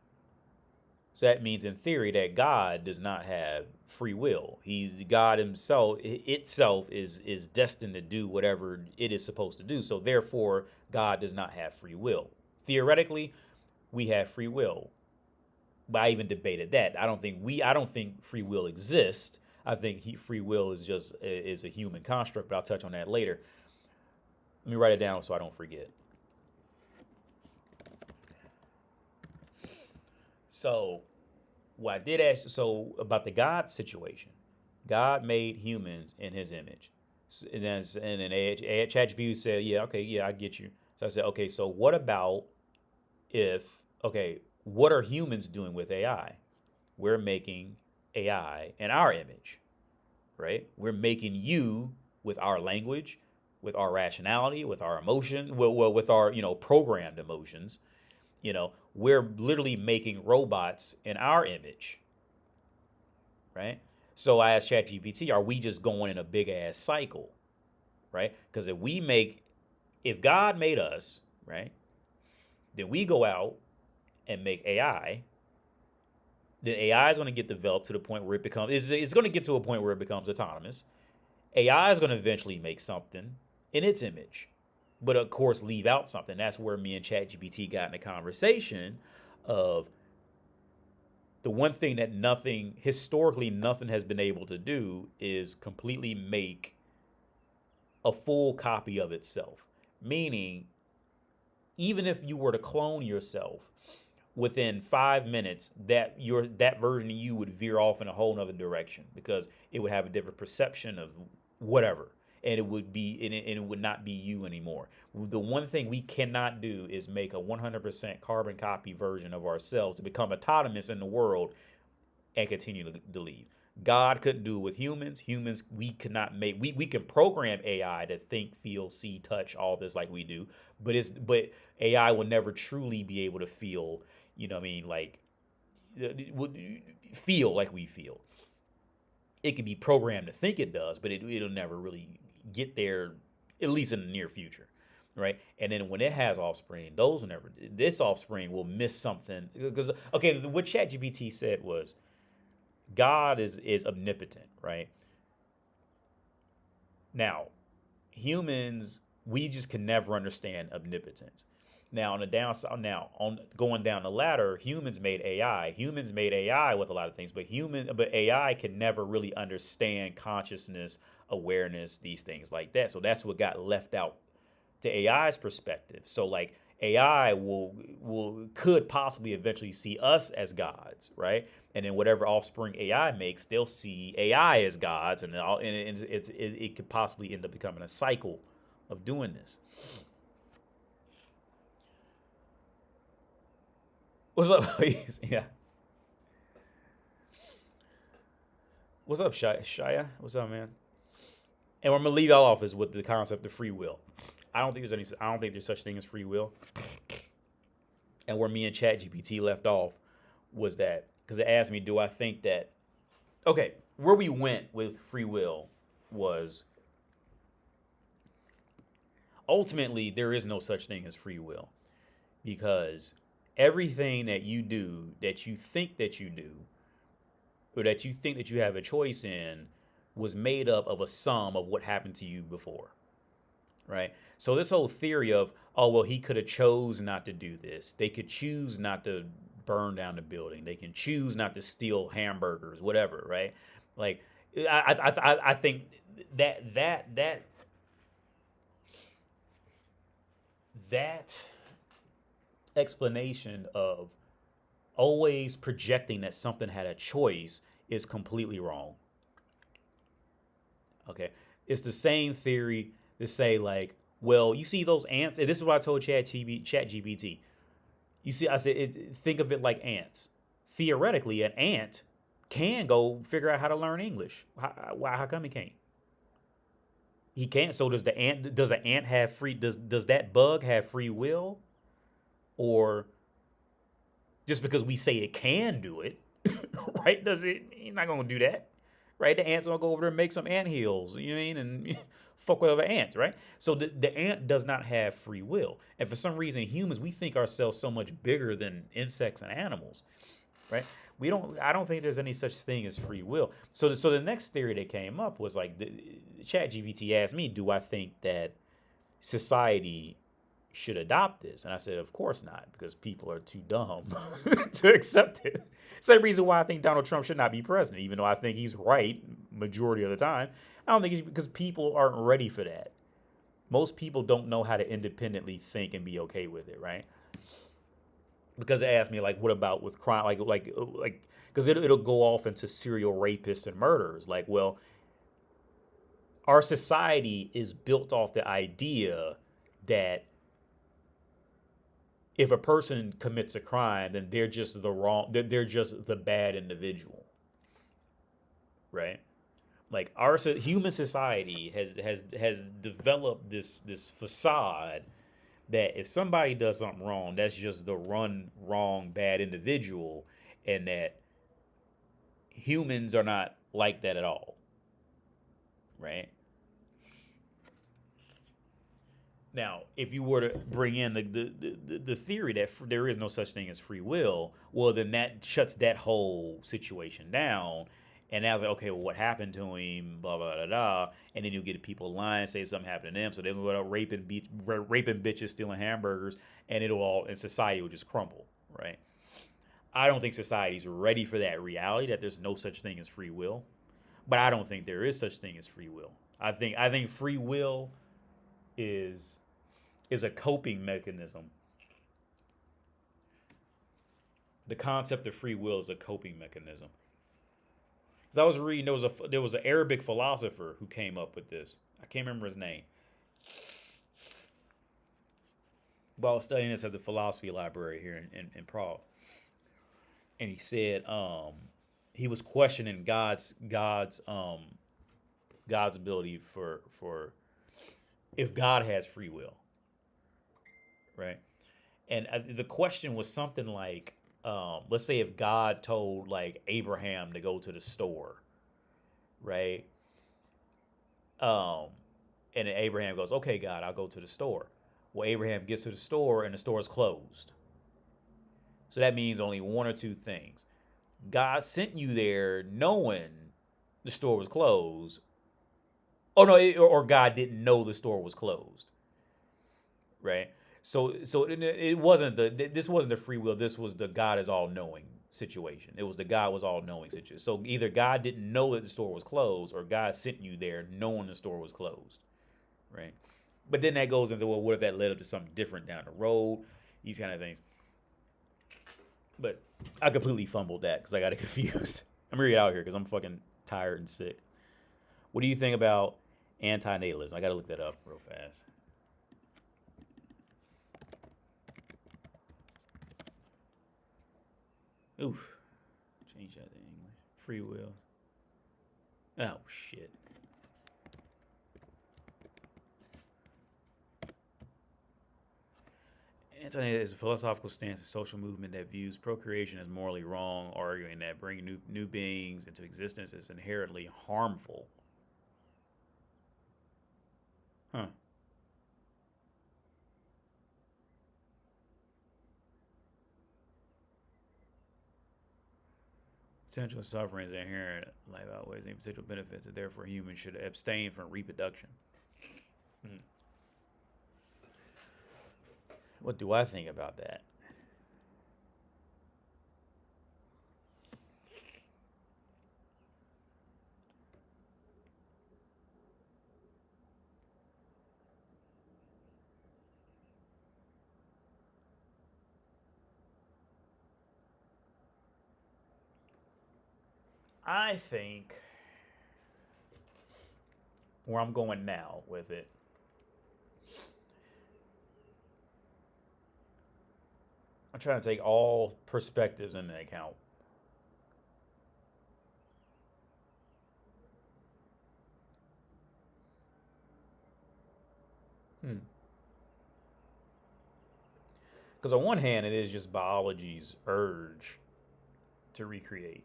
So that means in theory that God does not have free will. God himself is destined to do whatever it is supposed to do. So therefore, God does not have free will. Theoretically, we have free will. But I even debated that. I don't think free will exists. I think free will is a human construct, but I'll touch on that later. Let me write it down so I don't forget. So, what I did ask, about the God situation, God made humans in his image. And then ChatGPT said, yeah, okay, yeah, I get you. So I said, okay, so what about what are humans doing with AI? We're making AI in our image, right? We're making you with our language, with our rationality, with our emotion, with our, programmed emotions. We're literally making robots in our image, right? So I asked ChatGPT, are we just going in a big ass cycle, right? Because if God made us, right, then we go out and make AI, then AI is going to get developed to the point where it's going to get to a point where it becomes autonomous. AI is going to eventually make something in its image, but of course leave out something. That's where me and ChatGPT got in a conversation of the one thing that historically nothing has been able to do is completely make a full copy of itself. Meaning, even if you were to clone yourself, within 5 minutes, that version of you would veer off in a whole nother direction because it would have a different perception of whatever. And it would not be you anymore. The one thing we cannot do is make a 100% carbon copy version of ourselves to become autonomous in the world and continue to lead. God couldn't do it with humans. Humans, we could not make. We can program AI to think, feel, see, touch, all this like we do, but AI will never truly be able to feel. Like feel like we feel. It can be programmed to think it does, but it'll never really get there, at least in the near future, right? And then when it has offspring, this offspring will miss something. Because, what ChatGPT said was, God is omnipotent, right? Now, humans, we just can never understand omnipotence. Now, on the downside, on going down the ladder, humans made AI. Humans made AI with a lot of things, but AI can never really understand consciousness, awareness, these things like that. So that's what got left out to AI's perspective. So like AI could possibly eventually see us as gods, right? And then whatever offspring AI makes, they'll see AI as gods, and it could possibly end up becoming a cycle of doing this. What's up? Yeah. What's up, Shia? What's up, man? And I'm gonna leave y'all off is with the concept of free will. I don't think there's such thing as free will. And where me and ChatGPT left off was that because it asked me, do I think that? Okay, where we went with free will was ultimately there is no such thing as free will, because everything that you do that you think that you do, or that you think that you have a choice in, was made up of a sum of what happened to you before, right? So this whole theory of, oh, well, he could have chose not to do this. They could choose not to burn down the building. They can choose not to steal hamburgers, whatever, right? Like, I think that explanation of always projecting that something had a choice is completely wrong. Okay, it's the same theory to say like, well, you see those ants, and this is what I told ChatGPT. You see, I said, think of it like ants. Theoretically, an ant can go figure out how to learn English. How come he can't? He can't. So does the ant? Does an ant have free? Does that bug have free will? Or just because we say it can do it, right? Does it? He's not gonna do that, right? The ant's gonna go over there and make some ant hills, you know what I mean, and fuck with other ants, right? So the ant does not have free will, and for some reason, humans, we think ourselves so much bigger than insects and animals, right? We don't. I don't think there's any such thing as free will. So the next theory that came up was like, ChatGPT asked me, do I think that society should adopt this? And I said, of course not, because people are too dumb to accept it. Same reason why I think Donald Trump should not be president, even though I think he's right majority of the time. I don't think it's because people aren't ready for that. Most people don't know how to independently think and be okay with it, right? Because it asked me, like, what about with crime? Like, because it'll go off into serial rapists and murderers. Like, well, our society is built off the idea that if a person commits a crime, then they're just they're just the bad individual, right? Like our human society has developed this facade that if somebody does something wrong, that's just the wrong, bad individual, and that humans are not like that at all, right? Now, if you were to bring in the theory that there is no such thing as free will, well, then that shuts that whole situation down. And I was like, okay, well, what happened to him? Blah, blah, blah, blah. And then you'll get people lying, say something happened to them. So they'll go out raping bitches, stealing hamburgers, and society will just crumble, right? I don't think society's ready for that reality, that there's no such thing as free will. But I don't think there is such thing as free will. I think free will is a coping mechanism. The concept of free will is a coping mechanism. As I was reading, there was an Arabic philosopher who came up with this. I can't remember his name. But I was studying this at the philosophy library here in Prague. And he said he was questioning God's ability for if God has free will, right? And the question was something like, let's say if God told like Abraham to go to the store, right? And then Abraham goes, okay, God, I'll go to the store. Well, Abraham gets to the store and the store is closed. So that means only one or two things. God sent you there knowing the store was closed. Oh no, or God didn't know the store was closed, right? So it wasn't this wasn't the free will. This was the God is all knowing situation. It was the God was all knowing situation. So either God didn't know that the store was closed, or God sent you there knowing the store was closed, right? But then that goes into, well, what if that led up to something different down the road? These kind of things. But I completely fumbled that because I got it confused. I'm gonna read it out here because I'm fucking tired and sick. What do you think about anti-natalism? I gotta look that up real fast. Oof. Change that to English. Free will. Oh, shit. Anti-natalism is a philosophical stance, a social movement that views procreation as morally wrong, arguing that bringing new beings into existence is inherently harmful. Huh. Potential suffering is inherent. Life outweighs any potential benefits, and therefore humans should abstain from reproduction. What do I think about that? I think where I'm going now with it, I'm trying to take all perspectives into account. Because on one hand, it is just biology's urge to recreate.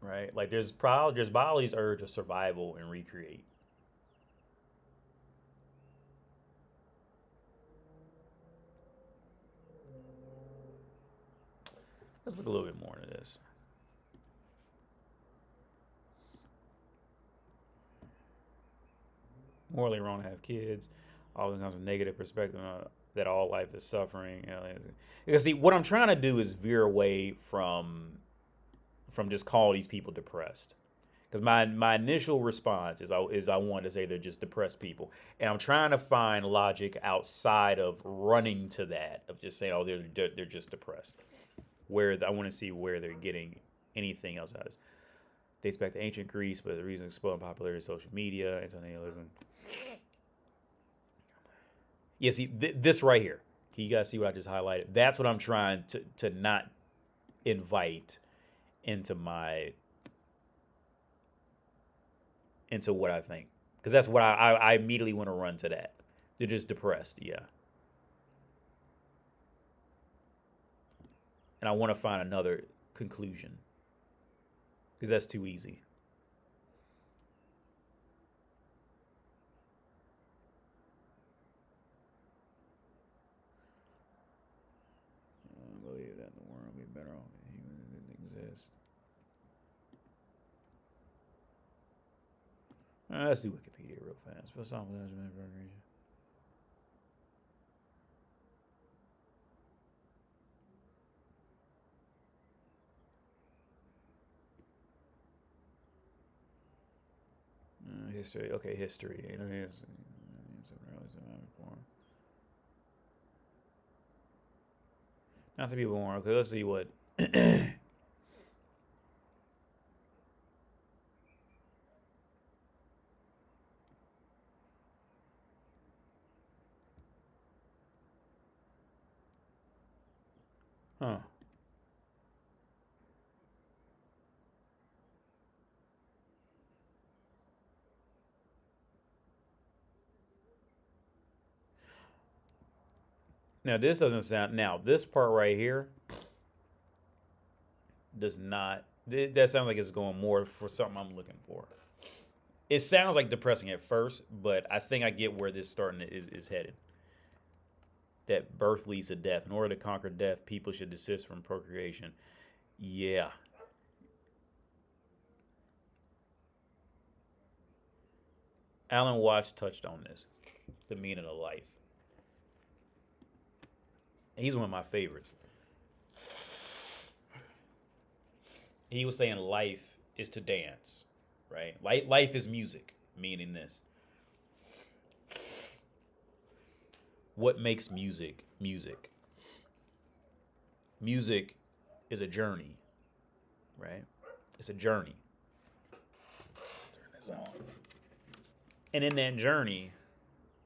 Right? Like there's biology's urge of survival and recreate. Let's look a little bit more into this. Morally wrong to have kids. All comes from negative perspective that all life is suffering. Because see, what I'm trying to do is veer away from just call these people depressed. Because my initial response is I want to say they're just depressed people, and I'm trying to find logic outside of running to that of just saying, oh, they're just depressed. Where I want to see where they're getting anything else out of this. Dates back to ancient Greece, but the reason exploding popularity of social media, anti-natalism. Yeah, see this right here. You guys see what I just highlighted? That's what I'm trying to not invite into what I think, because that's what I immediately want to run to that. They're just depressed, yeah. And I want to find another conclusion, because that's too easy. I believe that the world would be better off if humans didn't exist. Let's do Wikipedia real fast. Philosophical judgment procreation. History. Okay, history. Not to be born. Okay, let's see what. Huh. Now this doesn't sound. Now this part right here does not. That sounds like it's going more for something I'm looking for. It sounds like depressing at first, but I think I get where this starting is headed. That birth leads to death. In order to conquer death, people should desist from procreation. Yeah. Alan Watts touched on this, the meaning of life. He's one of my favorites. He was saying life is to dance, right? Life is music. meaning this. What makes music music? Music is a journey, right? It's a journey. Turn this on. And in that journey,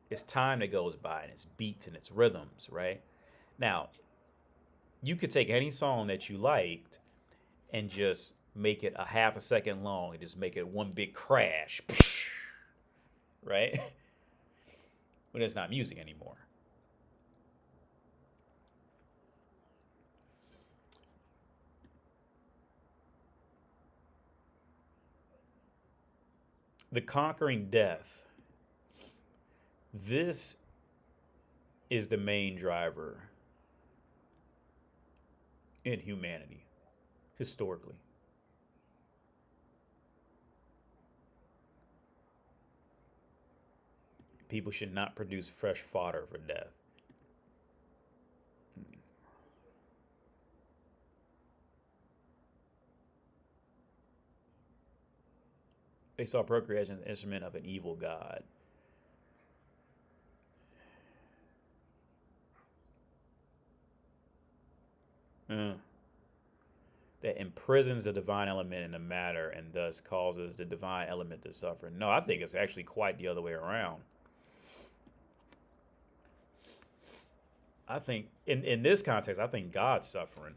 it's time that goes by and it's beats and it's rhythms, right? Now, you could take any song that you liked and just make it a half a second long and just make it one big crash, right? But it's not music anymore. The conquering death. This is the main driver in humanity, historically. People should not produce fresh fodder for death. They saw procreation as an instrument of an evil god. That imprisons the divine element in the matter and thus causes the divine element to suffer. No, I think it's actually quite the other way around. I think in this context, I think God's suffering.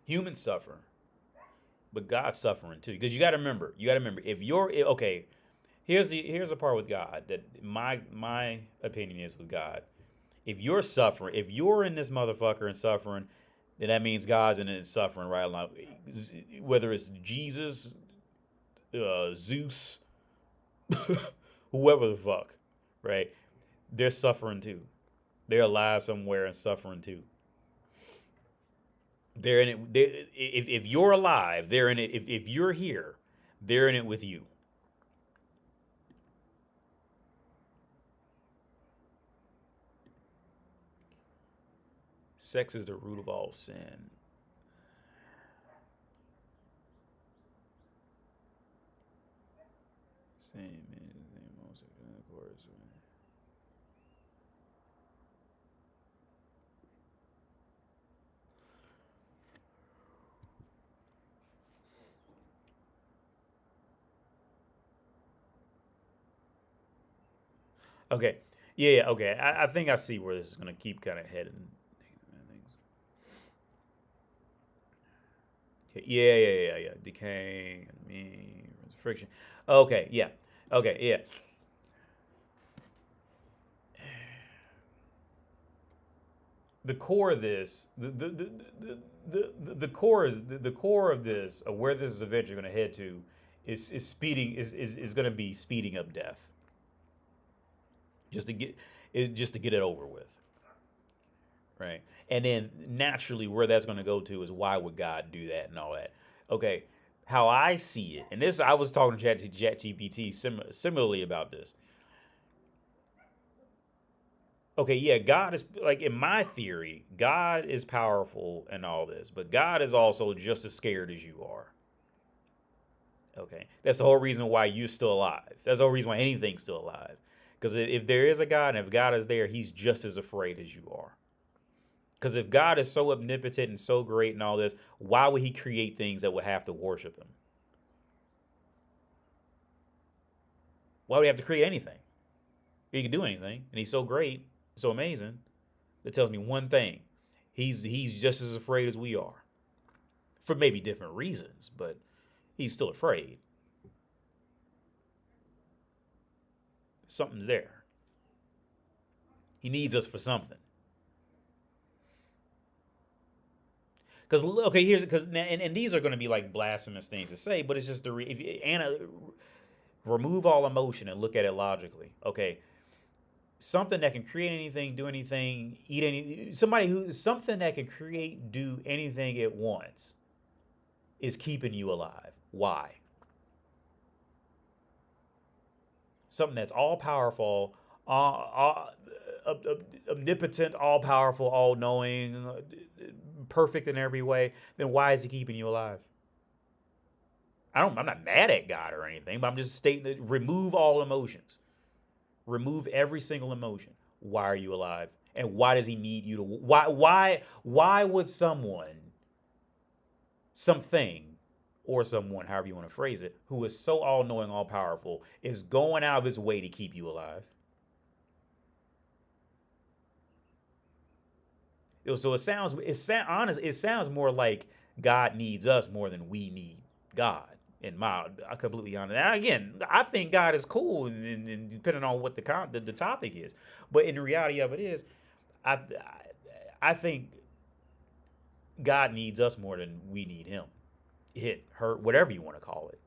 Humans suffer, but God's suffering too. Because you got to remember, if you're okay, here's the part with God that my opinion is with God. If you're suffering, if you're in this motherfucker and suffering, then that means God's in it and suffering right along. Whether it's Jesus, Zeus, whoever the fuck, right? They're suffering too. They're alive somewhere and suffering too. They're in it. If you're alive, they're in it. If you're here, they're in it with you. Sex is the root of all sin. Same most of course. Okay. Yeah, okay. I think I see where this is going to keep kind of heading. Okay. Yeah. Decaying, friction. Okay, yeah. Okay, yeah. The core of this, the core is the core of this, of where this is eventually going to head to, is going to be speeding up death. Just to get it over with, right? And then naturally, where that's going to go to is why would God do that and all that? Okay, how I see it, and this I was talking to ChatGPT similarly about this. Okay, yeah, God is, like, in my theory, God is powerful and all this, but God is also just as scared as you are. Okay, that's the whole reason why you're still alive. That's the whole reason why anything's still alive. Because if there is a God and if God is there, he's just as afraid as you are. Because if God is so omnipotent and so great and all this, why would he create things that would have to worship him? Why would he have to create anything? He can do anything, and he's so great, so amazing. That tells me one thing. He's just as afraid as we are. For maybe different reasons, but he's still afraid. Something's there. He needs us for something. Because okay, here's because and these are going to be like blasphemous things to say, but it's just remove all emotion and look at it logically. Okay, something that can create anything, do anything, eat any something that can create, do anything it wants is keeping you alive. Why? Something that's all powerful, omnipotent, all-powerful, all-knowing, perfect in every way, then why is he keeping you alive? I'm not mad at God or anything, but I'm just stating that remove all emotions. Remove every single emotion. Why are you alive? And why does he need you to why would something or someone, however you want to phrase it, who is so all-knowing, all-powerful, is going out of his way to keep you alive? So it sounds more like God needs us more than we need God. I completely honest. Now, again, I think God is cool, and depending on what the topic is, but in the reality of it is, I think God needs us more than we need Him. Hurt, whatever you want to call it.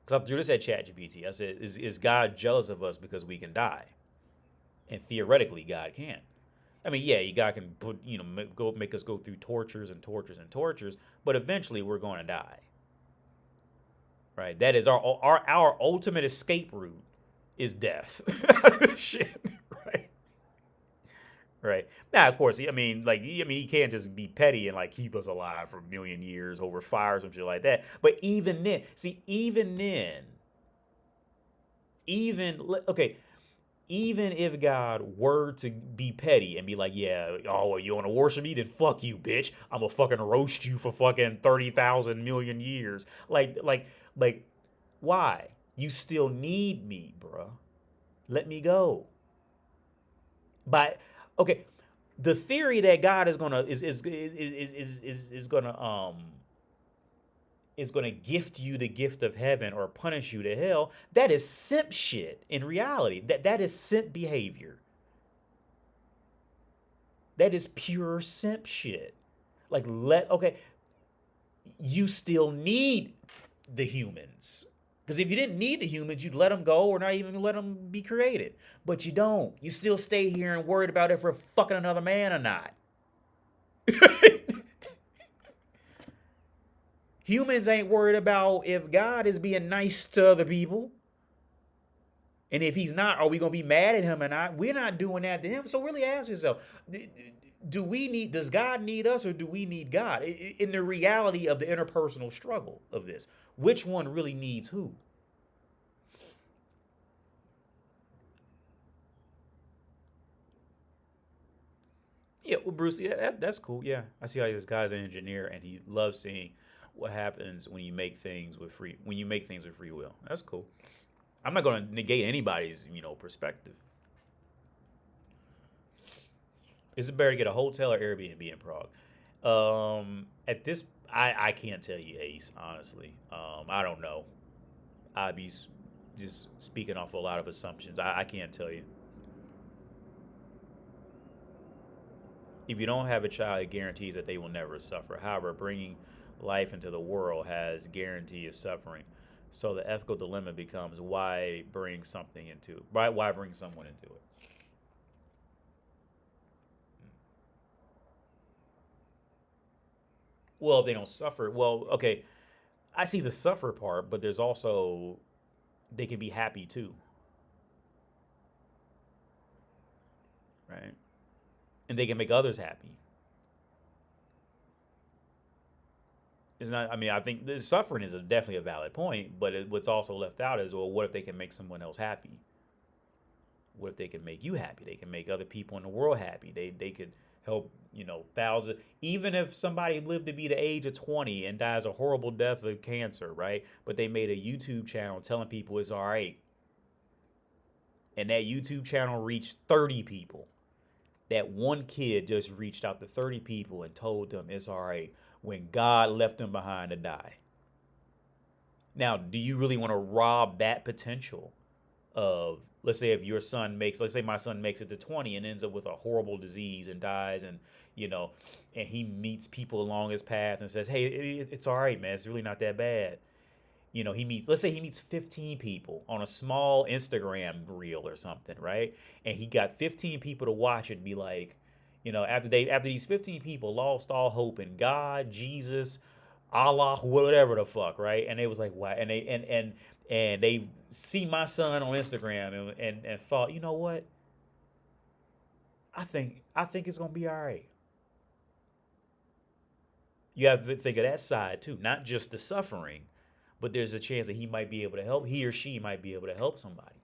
Because I threw this at ChatGPT. I said, "Is God jealous of us because we can die?" And theoretically, God can. I mean, yeah, God can make us go through tortures and tortures and tortures, but eventually we're going to die. Right? That is our ultimate escape route is death. Shit. Right. Right. Now, of course, he can't just be petty and like keep us alive for a million years over fire or some shit like that. But even then, even if God were to be petty and be like, yeah, oh, well, you want to worship me? Then fuck you, bitch. I'm going to fucking roast you for fucking 30,000 million years. Like, why? You still need me, bruh. Let me go. Okay, the theory that God is gonna gift you the gift of heaven or punish you to hell, that is simp shit in reality. That is simp behavior. That is pure simp shit. You still need the humans. Because if you didn't need the humans, you'd let them go or not even let them be created. But you don't. You still stay here and worried about if we're fucking another man or not. Humans ain't worried about if God is being nice to other people. And if he's not, are we going to be mad at him or not? We're not doing that to him. So really ask yourself, does God need us or do we need God? In the reality of the interpersonal struggle of this, which one really needs who? Yeah, well, Bruce, yeah, that's cool. Yeah, I see how this guy's an engineer and he loves seeing what happens when you make things with free will. That's cool. I'm not going to negate anybody's, perspective. Is it better to get a hotel or Airbnb in Prague? At this, I can't tell you, Ace. Honestly, I don't know. I'd be just speaking off a lot of assumptions. I can't tell you. If you don't have a child, it guarantees that they will never suffer. However, bringing life into the world has guarantee of suffering. So the ethical dilemma becomes why bring someone into it? Well, if they don't suffer, well, okay, I see the suffer part, but there's also they can be happy too, right? And they can make others happy. It's not. I mean, I think the suffering is definitely a valid point, but what's also left out is, well, what if they can make someone else happy? What if they can make you happy? They can make other people in the world happy. They could help, thousands. Even if somebody lived to be the age of 20 and dies a horrible death of cancer, right? But they made a YouTube channel telling people it's all right. And that YouTube channel reached 30 people. That one kid just reached out to 30 people and told them it's all right when God left them behind to die. Now, do you really want to rob that potential of, let's say let's say my son makes it to 20 and ends up with a horrible disease and dies and he meets people along his path and says, hey, it's all right, man. It's really not that bad. Let's say he meets 15 people on a small Instagram reel or something, right? And he got 15 people to watch it and be like, after these 15 people lost all hope in God, Jesus, Allah, whatever the fuck, right? And they was like, why? And and they see my son on Instagram and thought, you know what? I think it's gonna be all right. You have to think of that side too, not just the suffering, but there's a chance that he might be able to help. He or she might be able to help somebody.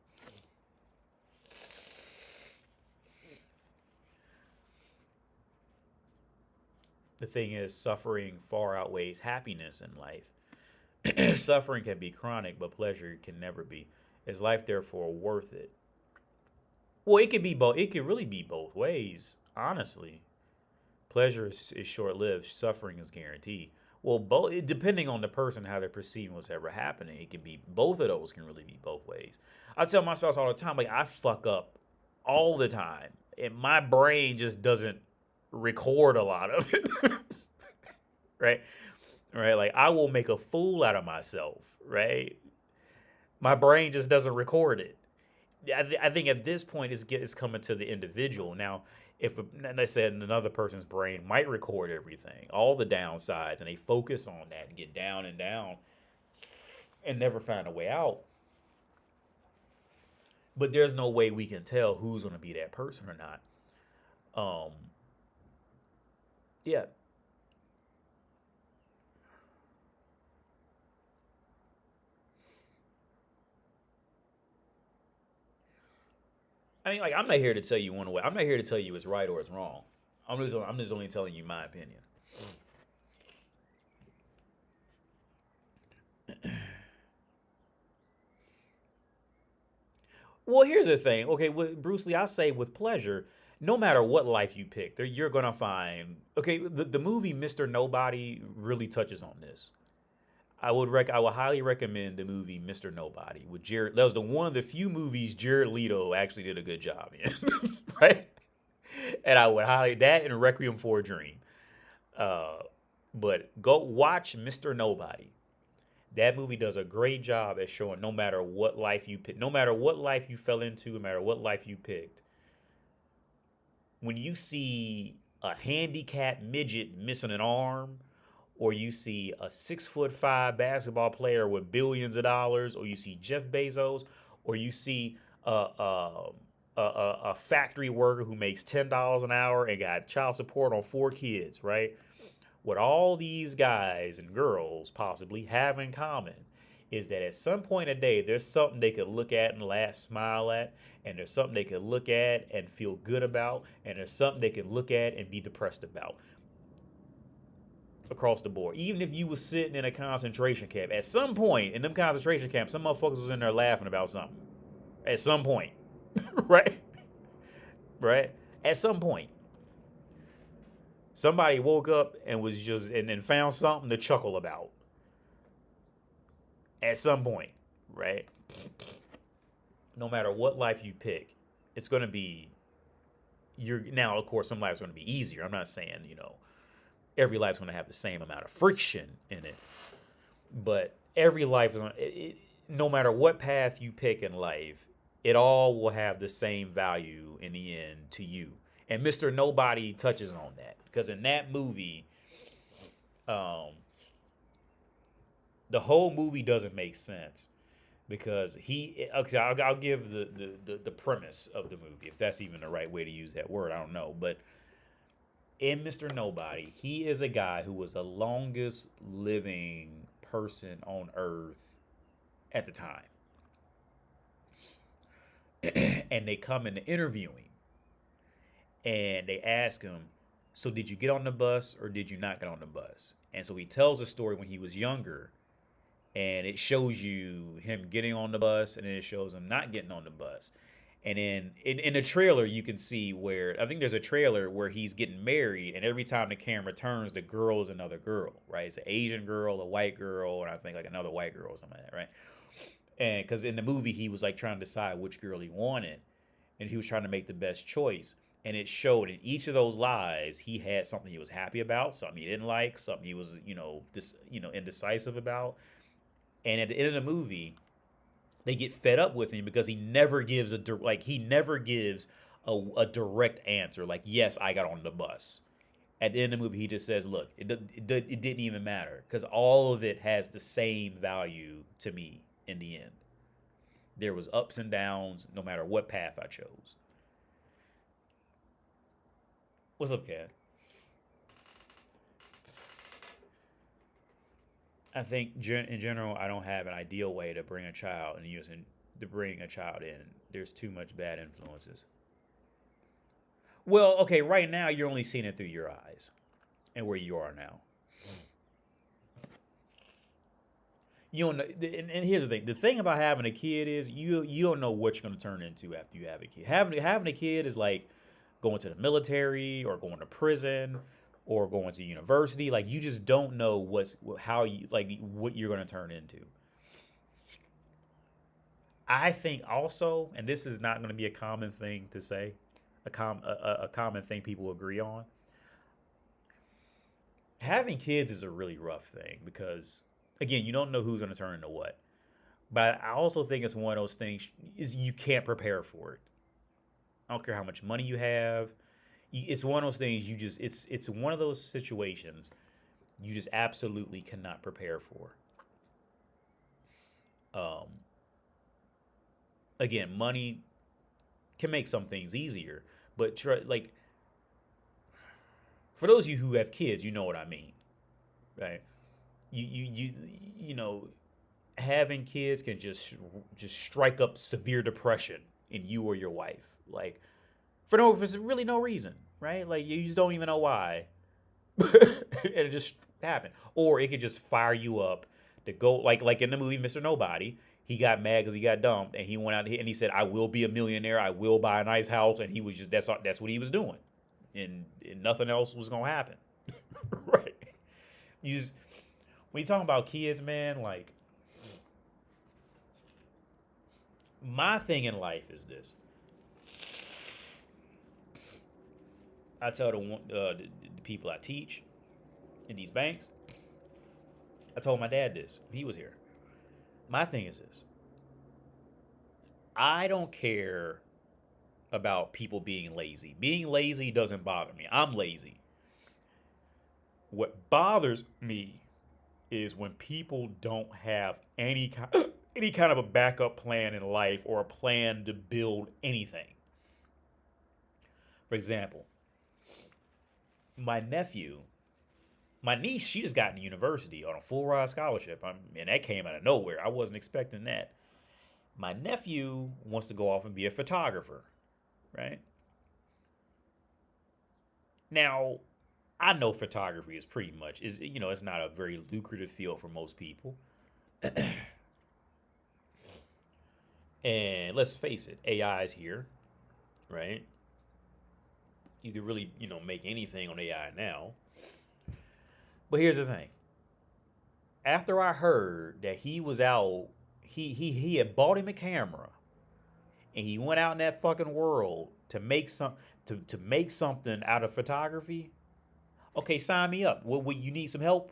The thing is, suffering far outweighs happiness in life. Suffering can be chronic, but pleasure can never be. Is life therefore worth it? Well, it could be both. It could really be both ways, honestly. Pleasure is short lived, suffering is guaranteed. Well, both depending on the person how they're perceiving what's ever happening, it can be both of those can really be both ways. I tell my spouse all the time, like I fuck up all the time, and my brain just doesn't record a lot of it. Right? Right? Like I will make a fool out of myself, right? My brain just doesn't record it. I think at this point it's coming to the individual. Now, if and I said another person's brain might record everything, all the downsides, and they focus on that and get down and down and never find a way out. But there's no way we can tell who's going to be that person or not. Yeah. I mean, like, I'm not here to tell you one way. I'm not here to tell you it's right or it's wrong. I'm just only telling you my opinion. Well, here's the thing. Okay, with Bruce Lee, I say with pleasure, no matter what life you pick, you're gonna find. Okay, the movie Mr. Nobody really touches on this. I would highly recommend the movie Mr. Nobody with Jared. That was the one of the few movies Jared Leto actually did a good job in, right? And I would highly that and Requiem for a Dream. Uh, but go watch Mr. Nobody. That movie does a great job at showing no matter what life you pick, no matter what life you fell into, no matter what life you picked, when you see a handicapped midget missing an arm, or you see a 6'5" basketball player with billions of dollars, or you see Jeff Bezos, or you see a factory worker who makes $10 an hour and got child support on 4 kids, right? What all these guys and girls possibly have in common is that at some point in the day, there's something they could look at and laugh, smile at, and there's something they could look at and feel good about, and there's something they could look at and be depressed about. Across the board. Even if you was sitting in a concentration camp, at some point in them concentration camps, some motherfuckers was in there laughing about something. At some point. Right? Right? At some point. Somebody woke up and was just and found something to chuckle about. At some point, right? No matter what life you pick, it's gonna be now, of course, some life's gonna be easier. I'm not saying, every life's going to have the same amount of friction in it. But every life, no matter what path you pick in life, it all will have the same value in the end to you. And Mr. Nobody touches on that. Because in that movie, the whole movie doesn't make sense. Because okay, I'll give the premise of the movie, if that's even the right way to use that word. I don't know. But in Mr. Nobody, he is a guy who was the longest living person on Earth at the time. And they come in to interview him. And they ask him, so did you get on the bus or did you not get on the bus? And so he tells a story when he was younger. And it shows you him getting on the bus, and then it shows him not getting on the bus. And then in the trailer, you can see where, I think there's a trailer where he's getting married, and every time the camera turns, the girl is another girl, right? It's an Asian girl, a white girl, and I think like another white girl or something like that, right? And because in the movie, he was like trying to decide which girl he wanted, and he was trying to make the best choice. And it showed in each of those lives, he had something he was happy about, something he didn't like, something he was, indecisive about. And at the end of the movie, they get fed up with him because he never gives a direct answer. Like, yes, I got on the bus. At the end of the movie, he just says, look, it didn't even matter because all of it has the same value to me in the end. There was ups and downs no matter what path I chose. What's up, Kat? I think in general, I don't have an ideal way to bring a child and to bring a child in. There's too much bad influences. Well, okay, right now you're only seeing it through your eyes and where you are now. You don't know, and here's the thing. The thing about having a kid is you don't know what you're going to turn into after you have a kid. Having a kid is like going to the military or going to prison or going to university. Like you just don't know what you're going to turn into. I think also, and this is not going to be a common thing to say, a common thing people agree on. Having kids is a really rough thing because, again, you don't know who's going to turn into what. But I also think it's one of those things is you can't prepare for it. I don't care how much money you have. It's one of those things it's one of those situations you just absolutely cannot prepare for. Again, money can make some things easier, but for those of you who have kids, you know what I mean, right? You know, having kids can just strike up severe depression in you or your wife, like for really no reason, right? Like you just don't even know why, and it just happened, or it could just fire you up to go like in the movie Mr. Nobody. He got mad because he got dumped, and he went out and he said, "I will be a millionaire. I will buy a nice house." And he was just that's what he was doing, and nothing else was gonna happen, right? When you talking about kids, man, like my thing in life is this. I tell the people I teach in these banks. I told my dad this. He was here. My thing is this. I don't care about people being lazy. Being lazy doesn't bother me. I'm lazy. What bothers me is when people don't have any kind of a backup plan in life or a plan to build anything. For example, my niece, she just got into university on a full ride scholarship. And that came out of nowhere. I wasn't expecting that. My nephew wants to go off and be a photographer, right? Now, I know photography is it's not a very lucrative field for most people. And let's face it, AI is here, right? You could really, make anything on AI now. But here's the thing. After I heard that he was out, he had bought him a camera, and he went out in that fucking world to make something out of photography. Okay, sign me up. What you need some help?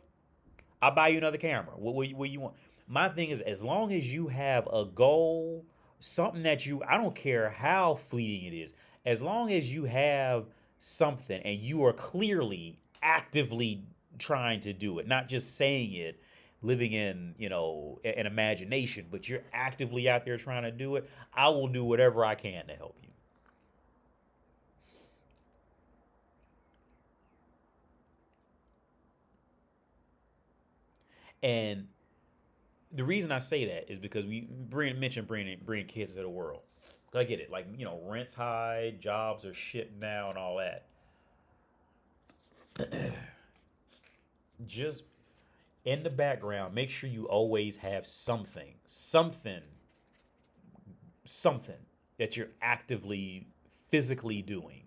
I'll buy you another camera. What you want? My thing is, as long as you have a goal, something that I don't care how fleeting it is, as long as you have something and you are clearly actively trying to do it, not just saying it, living in, an imagination, but you're actively out there trying to do it, I will do whatever I can to help you. And the reason I say that is because we mentioned bringing kids to the world. I get it. Like, rent's high, jobs are shit now and all that. Just in the background, make sure you always have something that you're actively, physically doing.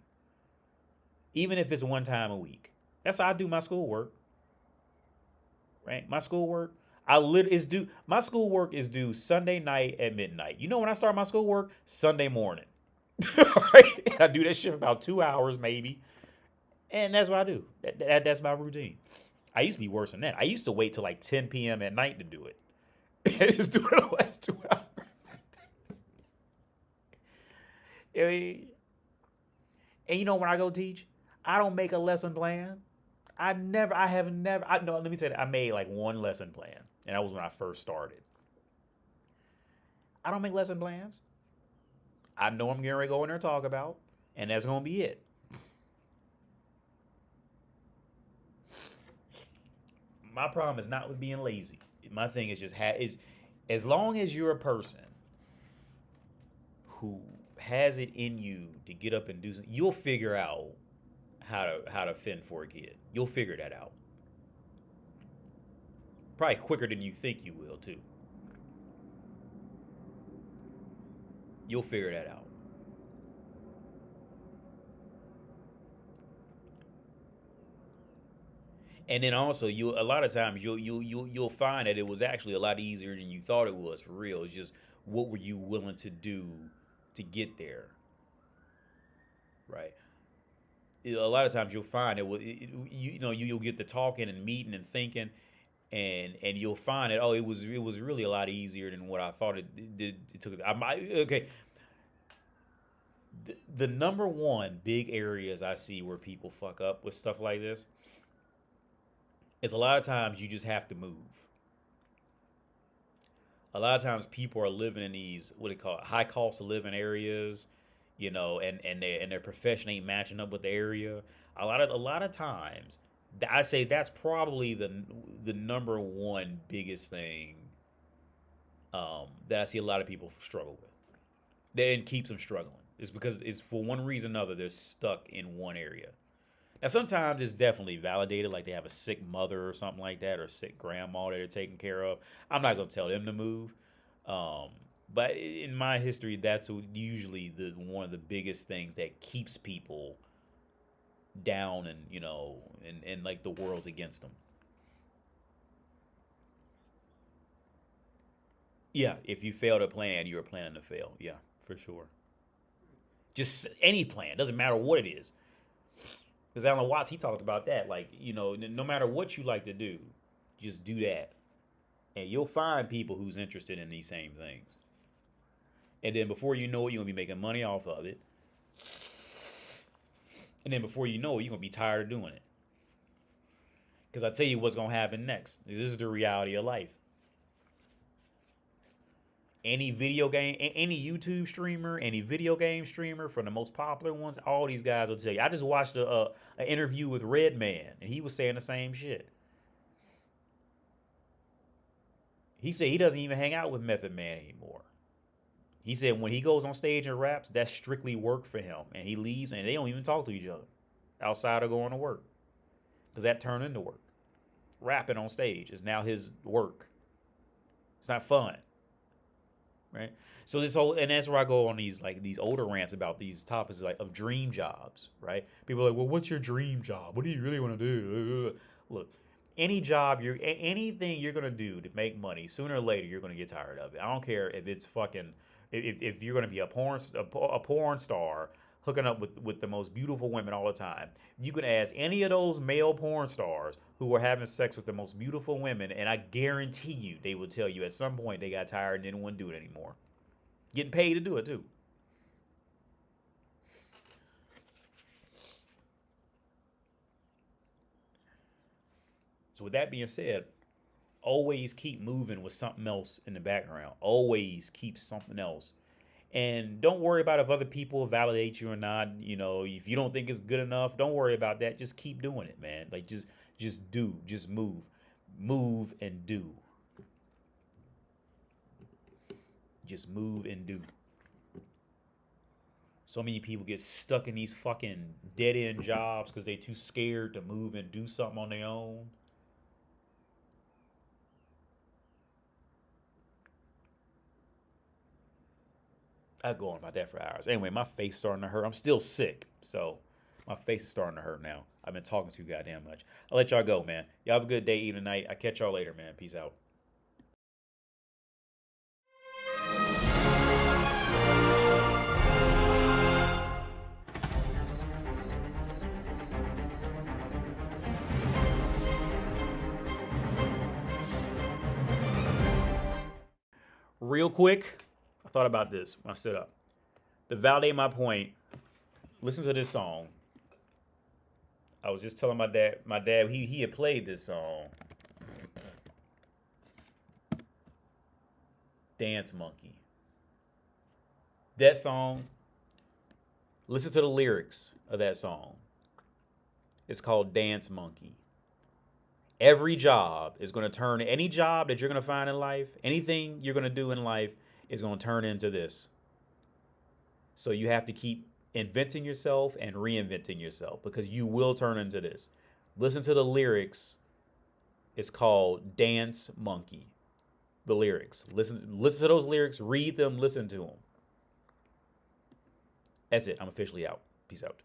Even if it's one time a week. That's how I do my schoolwork. Right? My schoolwork, my schoolwork is due Sunday night at midnight. You know when I start my schoolwork? Sunday morning. Right? I do that shit for about 2 hours maybe. And that's what I do. That's my routine. I used to be worse than that. I used to wait till like 10 p.m. at night to do it. Just do it the last 2 hours. And when I go teach, I don't make a lesson plan. I made like one lesson plan. And that was when I first started. I don't make lesson plans. I know I'm getting ready to go in there and talk about, and that's gonna be it. My problem is not with being lazy. My thing is just is as long as you're a person who has it in you to get up and do something, you'll figure out how to fend for a kid. You'll figure that out. Probably quicker than you think you will, too. You'll figure that out. And then also, a lot of times you'll find that it was actually a lot easier than you thought it was for real. It's just what were you willing to do to get there, right? A lot of times you'll find you'll get the talking and meeting and thinking, and you'll find that it was really a lot easier than what I thought it did. It took. Okay. The number one big areas I see where people fuck up with stuff like this is a lot of times you just have to move. A lot of times people are living in these what they call high cost of living areas, and their profession ain't matching up with the area. A lot of times, I say that's probably the number one biggest thing that I see a lot of people struggle with. That keeps them struggling. It's because it's for one reason or another they're stuck in one area. Now sometimes it's definitely validated, like they have a sick mother or something like that, or a sick grandma that they're taking care of. I'm not gonna tell them to move, but in my history, that's usually one of the biggest things that keeps people down, and like the world's against them. Yeah, if you fail to plan, you're planning to fail. Yeah, for sure. Just any plan, doesn't matter what it is. Because Alan Watts, he talked about that. Like, no matter what you like to do, just do that. And you'll find people who's interested in these same things. And then before you know it, you're going to be making money off of it. And then before you know it, you're going to be tired of doing it. Because I tell you what's going to happen next. This is the reality of life. Any video game, any YouTube streamer, any video game streamer, from the most popular ones, all these guys will tell you. I just watched an interview with Redman, and he was saying the same shit. He said he doesn't even hang out with Method Man anymore. He said when he goes on stage and raps, that's strictly work for him. And he leaves, and they don't even talk to each other outside of going to work. Because that turned into work. Rapping on stage is now his work. It's not fun. Right, so and that's where I go on these older rants about these topics of dream jobs. Right, people are like, well, what's your dream job? What do you really want to do? Look, anything you're gonna do to make money, sooner or later you're gonna get tired of it. I don't care if it's fucking if you're gonna be a porn star hooking up with the most beautiful women all the time. You can ask any of those male porn stars who are having sex with the most beautiful women, and I guarantee you they will tell you at some point they got tired and didn't want to do it anymore. Getting paid to do it, too. So with that being said, always keep moving with something else in the background. Always keep something else. And don't worry about if other people validate you or not. If you don't think it's good enough, don't worry about that. Just keep doing it, man. Like, just do. Just move. Move and do. Just move and do. So many people get stuck in these fucking dead-end jobs because they're too scared to move and do something on their own. I go on about that for hours. Anyway, my face is starting to hurt. I'm still sick, so my face is starting to hurt now. I've been talking too goddamn much. I'll let y'all go, man. Y'all have a good day, evening, night. I'll catch y'all later, man. Peace out. Real quick, I thought about this when I stood up. To validate my point, listen to this song. I was just telling my dad, he had played this song. Dance Monkey. That song, listen to the lyrics of that song. It's called Dance Monkey. Every job is going to turn, any job that you're going to find in life, anything you're going to do in life is going to turn into this. So you have to keep inventing yourself and reinventing yourself because you will turn into this. Listen to the lyrics. It's called Dance Monkey. The lyrics. Listen to those lyrics, read them, listen to them. That's it. I'm officially out. Peace out.